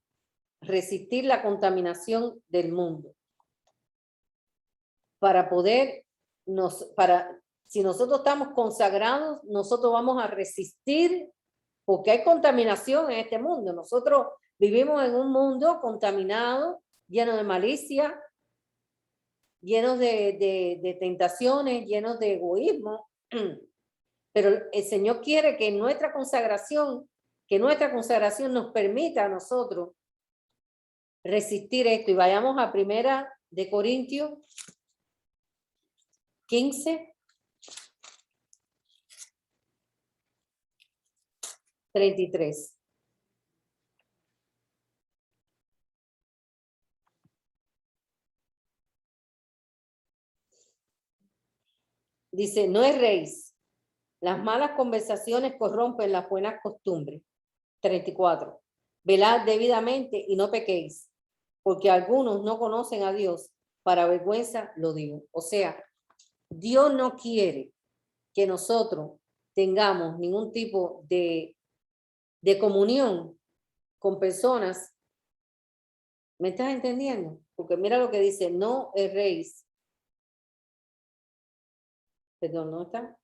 Resistir la contaminación del mundo. Para poder, si nosotros estamos consagrados, nosotros vamos a resistir, porque hay contaminación en este mundo. Nosotros vivimos en un mundo contaminado, lleno de malicia, llenos de tentaciones, llenos de egoísmo. Pero el Señor quiere que nuestra consagración nos permita a nosotros resistir esto. Y vayamos a 1 Corintios 15, 33. Dice, no erréis. Las malas conversaciones corrompen las buenas costumbres. 34. Velad debidamente y no pequéis, porque algunos no conocen a Dios. Para vergüenza lo digo. O sea, Dios no quiere que nosotros tengamos ningún tipo de comunión con personas. ¿Me estás entendiendo? Porque mira lo que dice, no erréis. Perdón, ¿no está?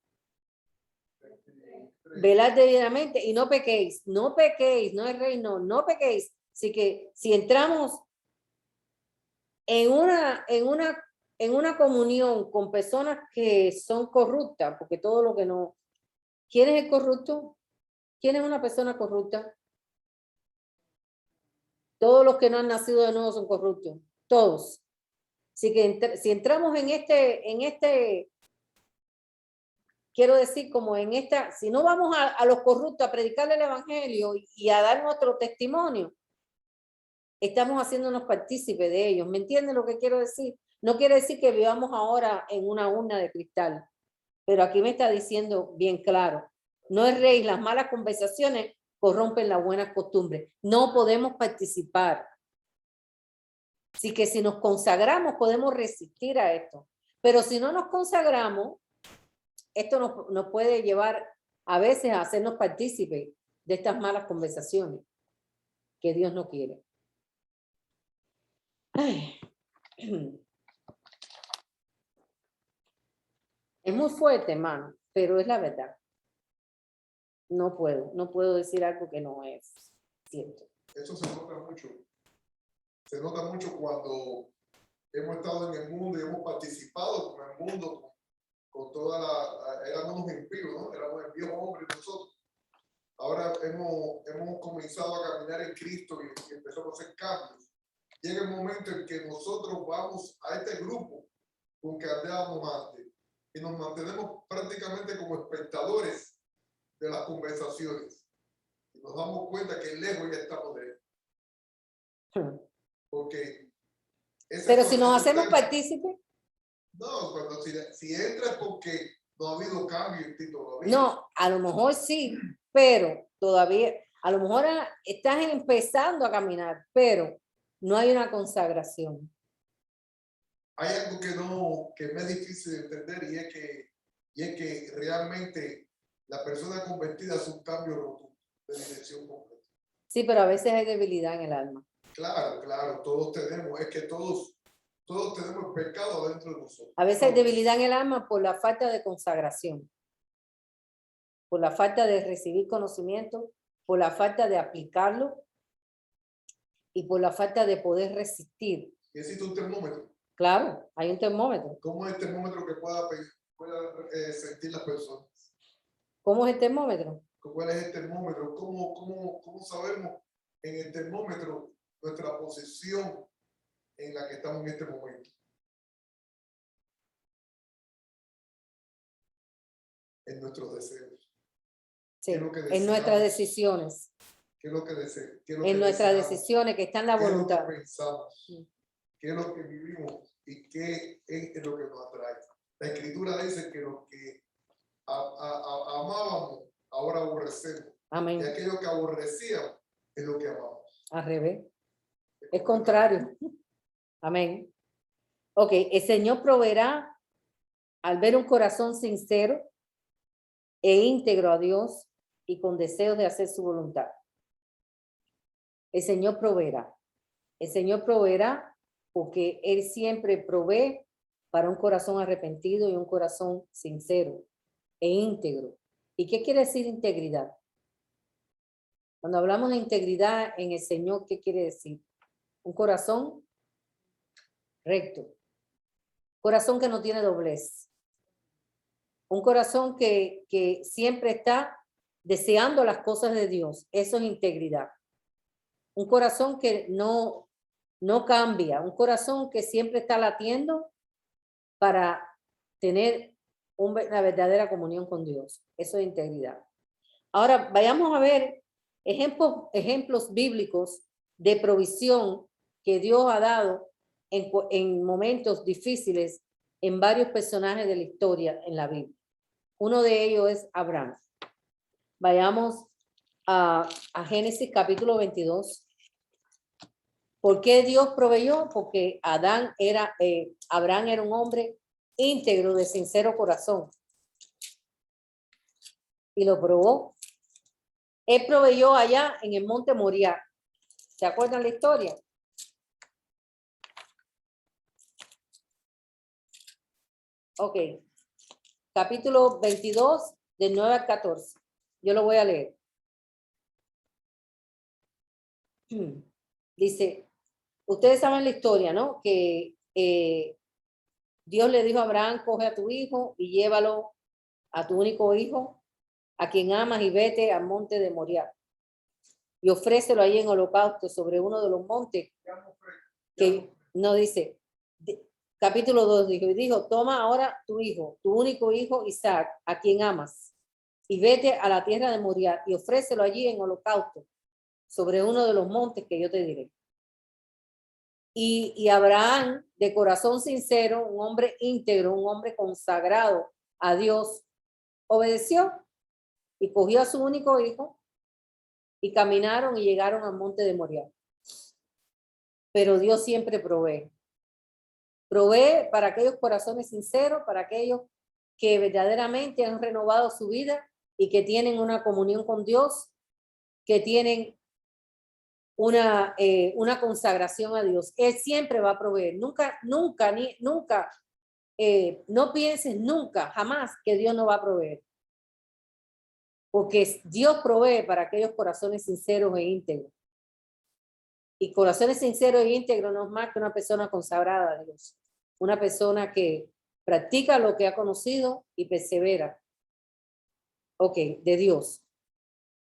Velad debidamente y no pequéis, no pequéis, no erréis, no pequéis. Así que si entramos en una comunión con personas que son corruptas, porque todo lo que no... ¿Quién es el corrupto? ¿Quién es una persona corrupta? Todos los que no han nacido de nuevo son corruptos, todos. Así que si entramos en este, quiero decir, como en esta, si no vamos a los corruptos a predicarle el evangelio y a dar nuestro testimonio, estamos haciéndonos partícipes de ellos. ¿Me entienden lo que quiero decir? No quiere decir que vivamos ahora en una urna de cristal, pero aquí me está diciendo bien claro, no erréis, las malas conversaciones corrompen las buenas costumbres. No podemos participar. Así que si nos consagramos, podemos resistir a esto. Pero si no nos consagramos, esto nos puede llevar a veces a hacernos partícipes de estas malas conversaciones que Dios no quiere. Ay. Es muy fuerte, hermano, pero es la verdad. No puedo decir algo que no es cierto. Eso se nota mucho. Se nota mucho cuando hemos estado en el mundo y hemos participado con el mundo, con toda éramos unos impíos, ¿no? Éramos el viejo hombre nosotros. Ahora hemos comenzado a caminar en Cristo y empezamos a hacer cambios. Llega el momento en que nosotros vamos a este grupo con que andábamos antes y nos mantenemos prácticamente como espectadores de las conversaciones. Y nos damos cuenta que lejos ya estamos de él. Porque pero si nos hacemos partícipes. No, cuando si entra es porque no ha habido cambio en ti todavía. No, a lo mejor sí, pero todavía, a lo mejor estás empezando a caminar, pero no hay una consagración. Hay algo que me es difícil de entender y es que realmente la persona convertida hace un cambio rotundo de dirección completa. Sí, pero a veces hay debilidad en el alma. Claro, todos tenemos, es que todos tenemos pecado dentro de nosotros. A veces hay debilidad en el alma por la falta de consagración, por la falta de recibir conocimiento, por la falta de aplicarlo y por la falta de poder resistir. ¿Y existe un termómetro? Claro, hay un termómetro. ¿Cómo es el termómetro que pueda sentir las personas? ¿Cómo es el termómetro? ¿Cuál es el termómetro? ¿Cómo sabemos en el termómetro nuestra posición en la que estamos en este momento? En nuestros deseos. Sí, en nuestras decisiones. ¿Qué es lo que deseamos? En nuestras decisiones que están en la voluntad. ¿Qué es lo que pensamos? ¿Qué es lo que vivimos? ¿Y qué es lo que nos atrae? La Escritura dice que lo que amábamos, ahora aborrecemos. Amén. Y aquello que aborrecíamos es lo que amamos. Al revés. Es contrario. Amén. Ok, el Señor proveerá al ver un corazón sincero e íntegro a Dios y con deseos de hacer su voluntad. El Señor proveerá. El Señor proveerá porque Él siempre provee para un corazón arrepentido y un corazón sincero e íntegro. ¿Y qué quiere decir integridad? Cuando hablamos de integridad en el Señor, ¿qué quiere decir? Un corazón recto. Corazón que no tiene doblez. Un corazón que siempre está deseando las cosas de Dios. Eso es integridad. Un corazón que no cambia. Un corazón que siempre está latiendo para tener una verdadera comunión con Dios. Eso es integridad. Ahora vayamos a ver ejemplos bíblicos de provisión que Dios ha dado en momentos difíciles en varios personajes de la historia en la Biblia. Uno de ellos es Abraham. Vayamos a Génesis capítulo 22. ¿Por qué Dios proveyó? Porque Abraham era un hombre íntegro, de sincero corazón. Y lo probó. Él proveyó allá en el monte Moriah. ¿Se acuerdan la historia? Ok. Capítulo 22, del 9 al 14. Yo lo voy a leer. Dice, ustedes saben la historia, ¿no? Que Dios le dijo a Abraham, coge a tu hijo y llévalo a tu único hijo, a quien amas, y vete al monte de Moriah. Y ofrécelo ahí en holocausto sobre uno de los montes que no dice, capítulo 2 dijo, toma ahora tu hijo, tu único hijo Isaac, a quien amas, y vete a la tierra de Moriah y ofrécelo allí en holocausto sobre uno de los montes que yo te diré. Y Abraham, de corazón sincero, un hombre íntegro, un hombre consagrado a Dios, obedeció y cogió a su único hijo y caminaron y llegaron al monte de Moriah. Pero Dios siempre provee. Provee para aquellos corazones sinceros, para aquellos que verdaderamente han renovado su vida y que tienen una comunión con Dios, que tienen una consagración a Dios. Él siempre va a proveer. Nunca, no pienses nunca, jamás que Dios no va a proveer. Porque Dios provee para aquellos corazones sinceros e íntegros. Y corazones sinceros e íntegros no es más que una persona consagrada a Dios. Una persona que practica lo que ha conocido y persevera. Ok, de Dios.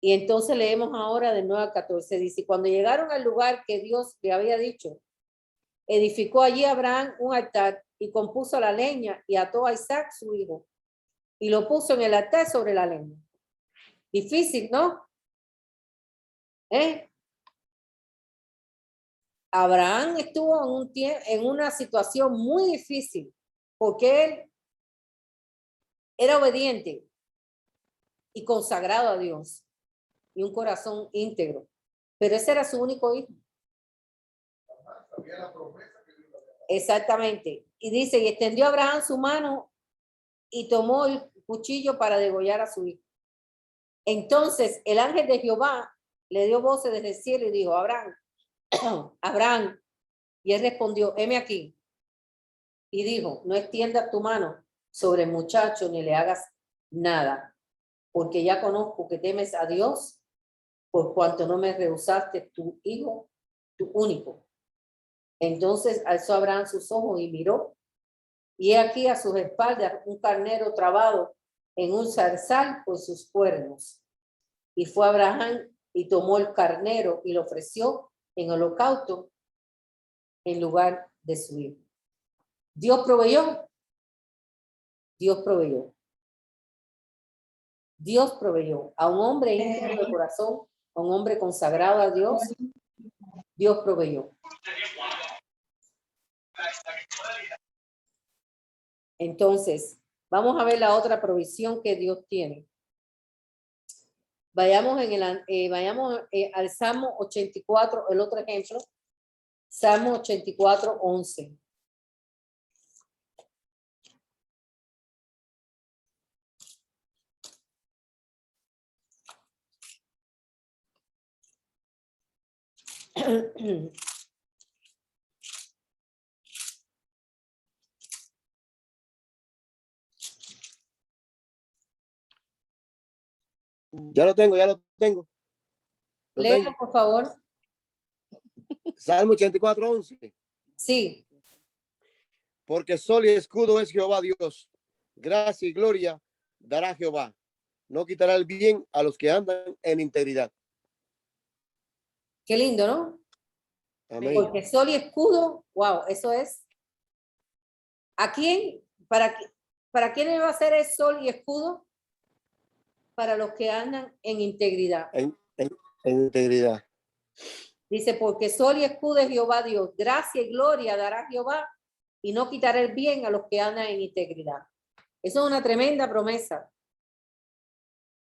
Y entonces leemos ahora del 9 al 14. Dice, cuando llegaron al lugar que Dios le había dicho, edificó allí Abraham un altar y compuso la leña y ató a Isaac su hijo y lo puso en el altar sobre la leña. Difícil, ¿no? Abraham estuvo en una situación muy difícil porque él era obediente y consagrado a Dios y un corazón íntegro, pero ese era su único hijo. Exactamente. Y dice, y extendió Abraham su mano y tomó el cuchillo para degollar a su hijo. Entonces el ángel de Jehová le dio voces desde el cielo y dijo, Abraham, Abraham. Y él respondió, heme aquí. Y dijo, no extiendas tu mano sobre el muchacho ni le hagas nada, porque ya conozco que temes a Dios, por cuanto no me rehusaste tu hijo, tu único. Entonces alzó Abraham sus ojos y miró, y he aquí a sus espaldas un carnero trabado en un zarzal con sus cuernos. Y fue Abraham y tomó el carnero y lo ofreció en holocausto en lugar de su hijo. Dios proveyó. Dios proveyó. Dios proveyó a un hombre íntegro de corazón, a un hombre consagrado a Dios. Dios proveyó. Entonces, vamos a ver la otra provisión que Dios tiene. Vayamos al Salmo 84, el otro ejemplo. Salmo 84, 11. Ya lo tengo, ya lo tengo. Lo Léelo, tengo. por favor. Salmo 84:11. Sí. Porque sol y escudo es Jehová Dios. Gracia y gloria dará Jehová. No quitará el bien a los que andan en integridad. Qué lindo, ¿no? Amén. Porque sol y escudo, wow, eso es. ¿A quién? ¿Para quién va a ser el sol y escudo? Para los que andan en integridad. En integridad. Dice, porque sol y escudo es Jehová Dios. Gracia y gloria dará Jehová y no quitará el bien a los que andan en integridad. Eso es una tremenda promesa.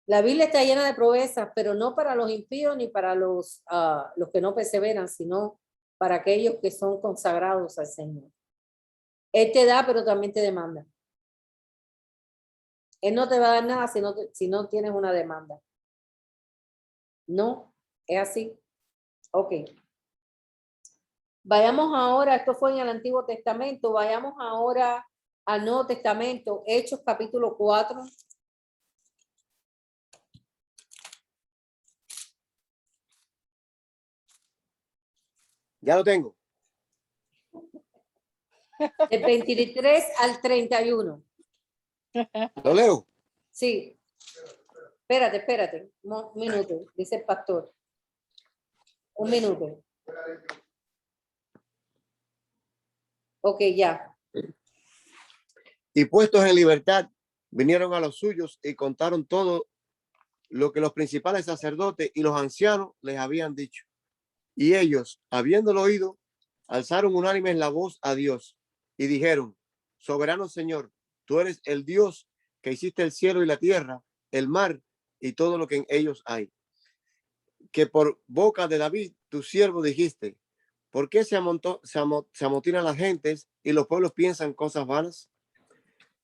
La Biblia está llena de promesas, pero no para los impíos ni para los que no perseveran, sino para aquellos que son consagrados al Señor. Él te da, pero también te demanda. Él no te va a dar nada si no tienes una demanda. No, es así. Ok. Vayamos ahora, esto fue en el Antiguo Testamento, vayamos ahora al Nuevo Testamento, Hechos capítulo 4. Ya lo tengo. Del 23 al 31. Lo leo. Sí. Espérate. Un minuto, dice el pastor. Un minuto. Ok, ya. Y puestos en libertad, vinieron a los suyos y contaron todo lo que los principales sacerdotes y los ancianos les habían dicho. Y ellos, habiéndolo oído, alzaron unánimes la voz a Dios y dijeron: Soberano Señor, tú eres el Dios que hiciste el cielo y la tierra, el mar y todo lo que en ellos hay. Que por boca de David, tu siervo, dijiste: ¿por qué se amotinan las gentes y los pueblos piensan cosas vanas?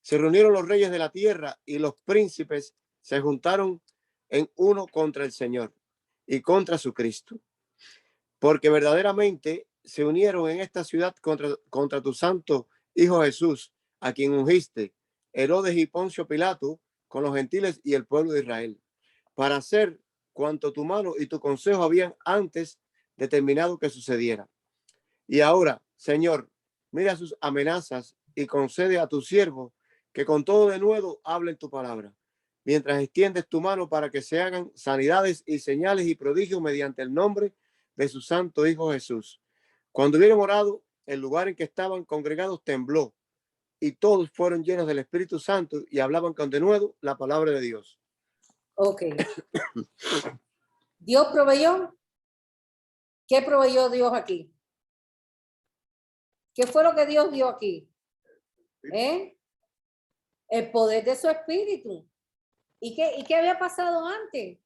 Se reunieron los reyes de la tierra y los príncipes se juntaron en uno contra el Señor y contra su Cristo, porque verdaderamente se unieron en esta ciudad contra tu santo Hijo Jesús, a quien ungiste, Herodes y Poncio Pilato, con los gentiles y el pueblo de Israel, para hacer cuanto tu mano y tu consejo habían antes determinado que sucediera. Y ahora, Señor, mira sus amenazas y concede a tu siervo que con todo denuedo hablen tu palabra, mientras extiendes tu mano para que se hagan sanidades y señales y prodigios mediante el nombre de su santo Hijo Jesús. Cuando hubieron orado, el lugar en que estaban congregados tembló y todos fueron llenos del Espíritu Santo y hablaban con denuedo la palabra de Dios. Ok. Dios proveyó. ¿Qué proveyó Dios aquí? ¿Qué fue lo que Dios dio aquí? El poder de su espíritu. ¿Y qué había pasado antes?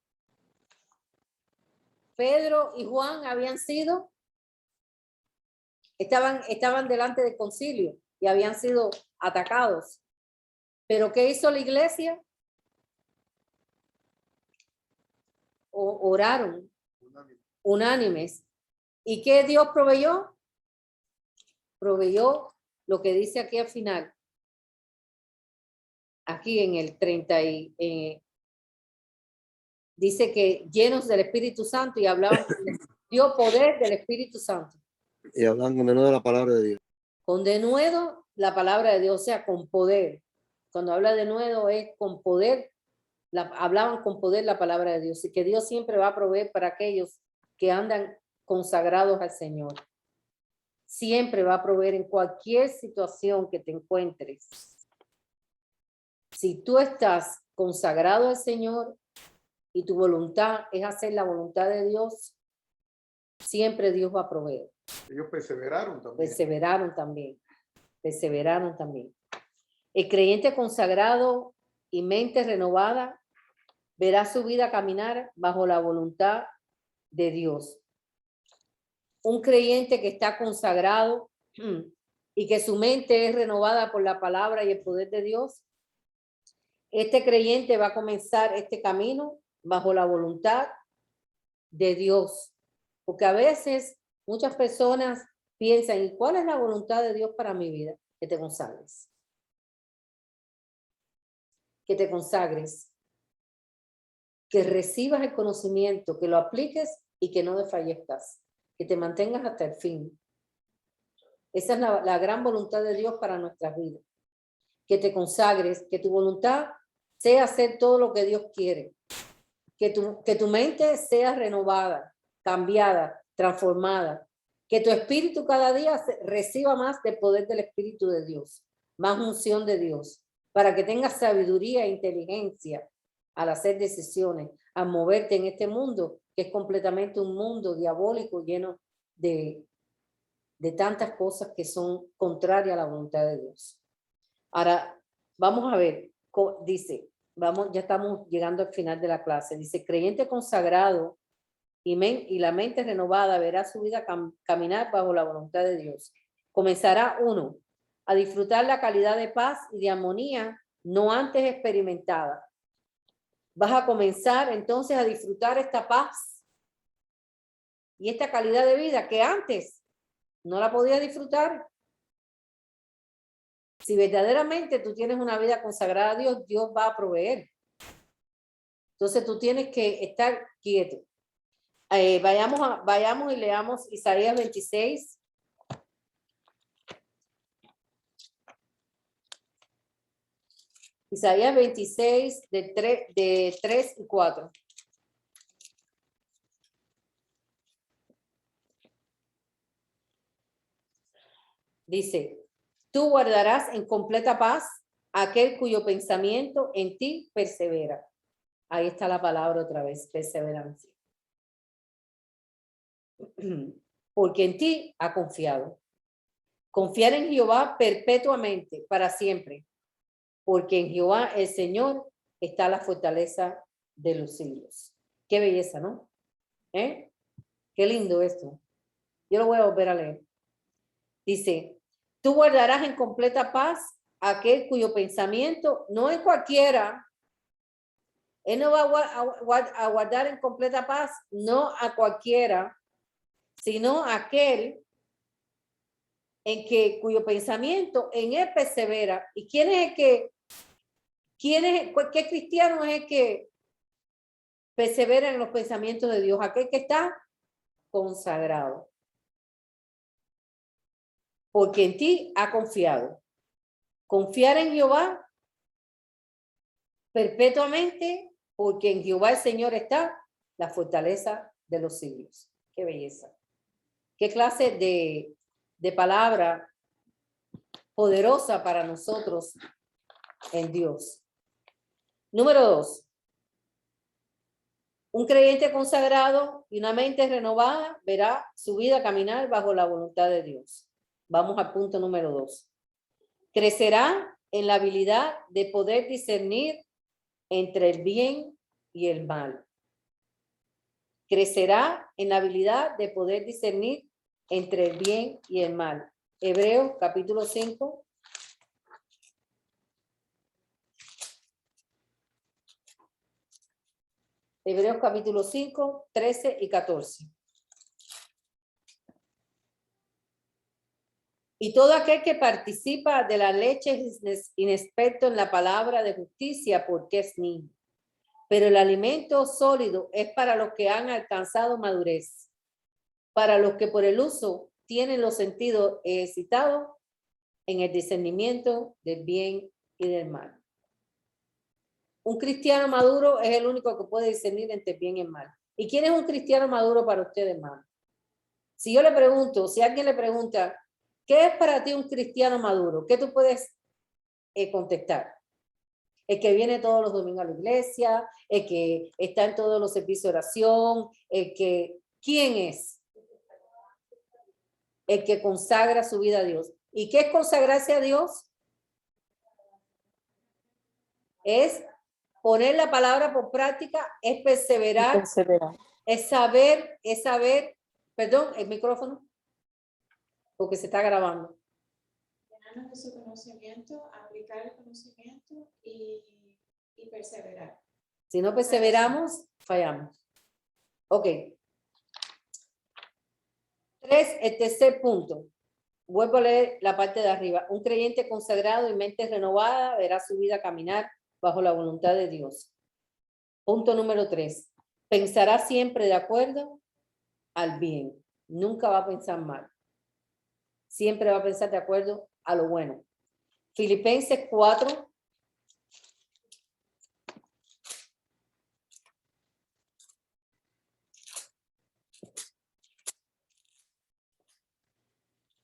Pedro y Juan estaban delante del concilio y habían sido atacados. ¿Pero qué hizo la iglesia? Oraron unánimes. ¿Y qué Dios proveyó? Proveyó lo que dice aquí al final. Aquí en el 30 dice que llenos del Espíritu Santo y hablaban, dio poder del Espíritu Santo. Y hablan con denuedo la palabra de Dios. Con denuedo la palabra de Dios, o sea, con poder. Cuando habla de nuevo es con poder, hablaban con poder la palabra de Dios y que Dios siempre va a proveer para aquellos que andan consagrados al Señor. Siempre va a proveer en cualquier situación que te encuentres. Si tú estás consagrado al Señor y tu voluntad es hacer la voluntad de Dios, siempre Dios va a proveer. Ellos perseveraron también. Perseveraron también. El creyente consagrado y mente renovada verá su vida caminar bajo la voluntad de Dios. Un creyente que está consagrado y que su mente es renovada por la palabra y el poder de Dios, este creyente va a comenzar este camino bajo la voluntad de Dios. Porque a veces muchas personas piensan, ¿y cuál es la voluntad de Dios para mi vida? Que te consagres. Que te consagres. Que recibas el conocimiento, que lo apliques y que no desfallezcas. Que te mantengas hasta el fin. Esa es la gran voluntad de Dios para nuestras vidas. Que te consagres, que tu voluntad sea hacer todo lo que Dios quiere. Que tu mente sea renovada, cambiada, transformada. Que tu espíritu cada día reciba más del poder del Espíritu de Dios, más unción de Dios, para que tengas sabiduría e inteligencia al hacer decisiones, a moverte en este mundo, que es completamente un mundo diabólico lleno de tantas cosas que son contrarias a la voluntad de Dios. Ahora, vamos a ver, dice, ya estamos llegando al final de la clase, dice, creyente consagrado y la mente renovada verá su vida caminar bajo la voluntad de Dios. Comenzará uno, a disfrutar la calidad de paz y de armonía no antes experimentada. Vas a comenzar entonces a disfrutar esta paz y esta calidad de vida que antes no la podías disfrutar. Si verdaderamente tú tienes una vida consagrada a Dios, Dios va a proveer. Entonces tú tienes que estar quieto. Vayamos y leamos Isaías 26. Isaías 26 de 3 y 4. Dice, tú guardarás en completa paz aquel cuyo pensamiento en ti persevera. Ahí está la palabra otra vez, perseverancia. Porque en ti ha confiado. Confiar en Jehová perpetuamente, para siempre. Porque en Jehová el Señor está la fortaleza de los siglos. Qué belleza, ¿no? Qué lindo esto. Yo lo voy a volver a leer. Dice, tú guardarás en completa paz aquel cuyo pensamiento no es cualquiera. Él no va a guardar en completa paz, no a cualquiera, sino aquel cuyo pensamiento en él persevera. ¿Y quién es el que, qué cristiano es el que persevera en los pensamientos de Dios? Aquel que está consagrado. Porque en ti ha confiado. Confiar en Jehová perpetuamente, porque en Jehová el Señor está la fortaleza de los siglos. Qué belleza. Qué clase de palabra poderosa para nosotros en Dios. Número 2. Un creyente consagrado y una mente renovada verá su vida caminar bajo la voluntad de Dios. Vamos al punto número 2. Crecerá en la habilidad de poder discernir entre el bien y el mal. Crecerá en la habilidad de poder discernir entre el bien y el mal. Hebreos capítulo 5. Hebreos capítulo 5, 13 y 14. Y todo aquel que participa de la leche es inexperto en la palabra de justicia porque es niño. Pero el alimento sólido es para los que han alcanzado madurez, para los que por el uso tienen los sentidos ejercitados en el discernimiento del bien y del mal. Un cristiano maduro es el único que puede discernir entre el bien y el mal. ¿Y quién es un cristiano maduro para usted, hermano? Si yo le pregunto, si alguien le pregunta, ¿qué es para ti un cristiano maduro? ¿Qué tú puedes contestar? El que viene todos los domingos a la iglesia, el que está en todos los servicios de oración, ¿quién es? El que consagra su vida a Dios. ¿Y qué es consagrarse a Dios? Es poner la palabra por práctica, es perseverar, es saber, perdón, el micrófono, porque se está grabando. Llenarnos de su conocimiento, aplicar el conocimiento y perseverar. Si no perseveramos, fallamos. Ok. 3, el tercer punto. Vuelvo a leer la parte de arriba. Un creyente consagrado y mente renovada verá su vida caminar bajo la voluntad de Dios. Punto número 3. Pensará siempre de acuerdo al bien. Nunca va a pensar mal. Siempre va a pensar de acuerdo a lo bueno. Filipenses 4.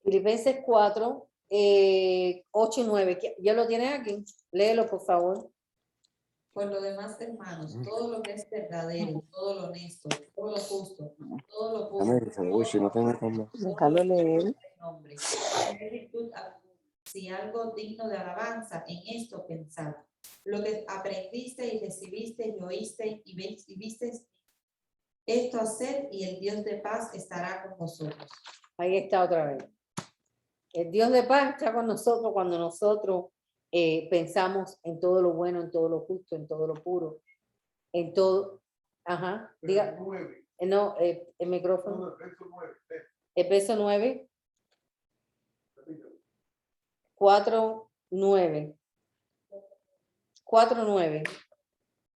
Filipenses 4, 8 y 9. ¿Ya lo tienes aquí? Léelo, por favor. Por lo demás, hermanos, todo lo que es verdadero, todo lo honesto, todo lo justo, todo lo puro, Amén. Uy, si no tengo como- Déjalo leer. nombre. ¿Qué virtud si algo digno de alabanza, en esto pensad? Lo que aprendiste y recibiste y oíste y viste, esto hacer, y el Dios de paz estará con vosotros. Ahí está otra vez. El Dios de paz está con nosotros cuando nosotros pensamos en todo lo bueno, en todo lo justo, en todo lo puro, en todo. Ajá. Diga, 9. no, el micrófono. No, verso 9. El verso 9, Repítelo. 4, 9. 4, 9.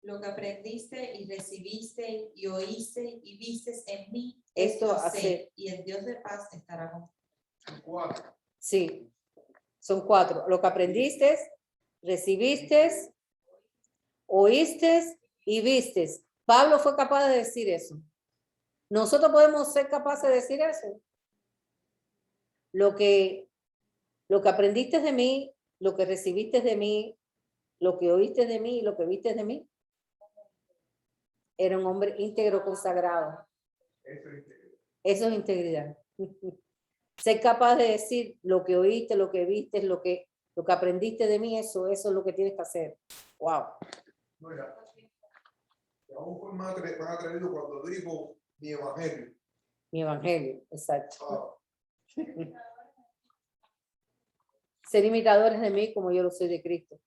Lo que aprendiste y recibiste y oíste y vistes en mí, Esto esto hacer. hacer, y el Dios de paz estará con vosotros. 4. Sí, son 4. Lo que aprendiste, recibiste, oíste y vistes. Pablo fue capaz de decir eso. Nosotros podemos ser capaces de decir eso. Lo que aprendiste de mí, lo que recibiste de mí, lo que oíste de mí y lo que viste de mí. Era un hombre íntegro, consagrado. Eso es integridad. Ser capaz de decir lo que oíste, lo que viste, lo que aprendiste de mí, eso es lo que tienes que hacer. Wow. Mira, y aún fue más atrevido cuando dijo mi evangelio. Mi evangelio, exacto. Ah, Ser imitadores de mí como yo lo soy de Cristo.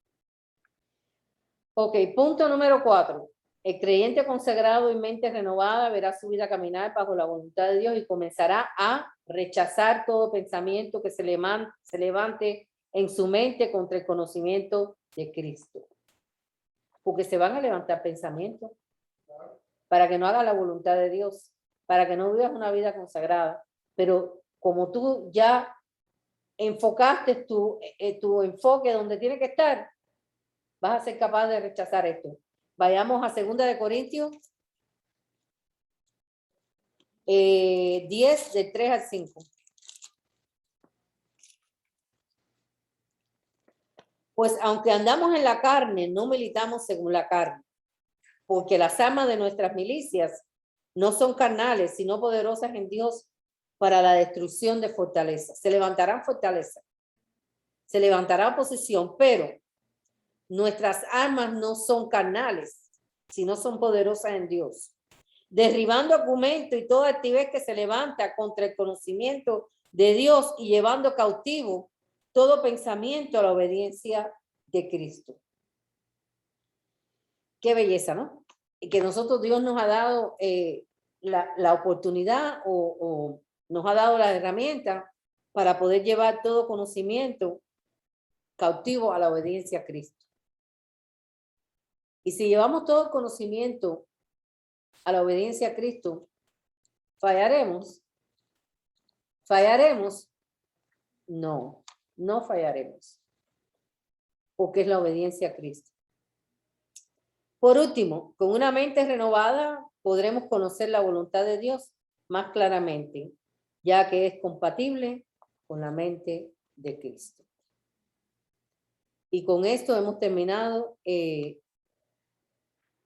Ok, punto número 4. El creyente consagrado y mente renovada verá su vida caminar bajo la voluntad de Dios y comenzará a rechazar todo pensamiento que se levante en su mente contra el conocimiento de Cristo. Porque se van a levantar pensamientos para que no haga la voluntad de Dios, para que no vivas una vida consagrada. Pero como tú ya enfocaste tu enfoque donde tiene que estar, vas a ser capaz de rechazar esto. Vayamos a 2 de Corintios 10, de 3 al 5. Pues aunque andamos en la carne, no militamos según la carne, porque las armas de nuestras milicias no son carnales, sino poderosas en Dios para la destrucción de fortalezas. Se levantarán fortalezas, se levantará oposición, pero nuestras armas no son carnales, sino son poderosas en Dios, derribando argumentos y toda actividad que se levanta contra el conocimiento de Dios y llevando cautivo todo pensamiento a la obediencia de Cristo. Qué belleza, ¿no? Y que nosotros, Dios nos ha dado la oportunidad o nos ha dado la herramienta para poder llevar todo conocimiento cautivo a la obediencia a Cristo. Y si llevamos todo el conocimiento a la obediencia a Cristo, ¿fallaremos? ¿Fallaremos? No, no fallaremos, porque es la obediencia a Cristo. Por último, con una mente renovada podremos conocer la voluntad de Dios más claramente, ya que es compatible con la mente de Cristo. Y con esto hemos terminado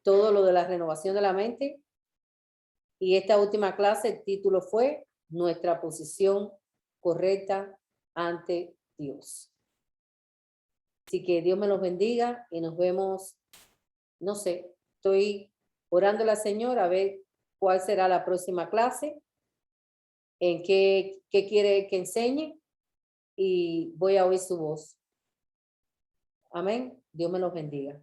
todo lo de la renovación de la mente. Y esta última clase, el título fue Nuestra posición correcta ante Dios. Así que Dios me los bendiga y nos vemos, no sé, estoy orando a la Señora a ver cuál será la próxima clase, en qué quiere que enseñe y voy a oír su voz. Amén. Dios me los bendiga.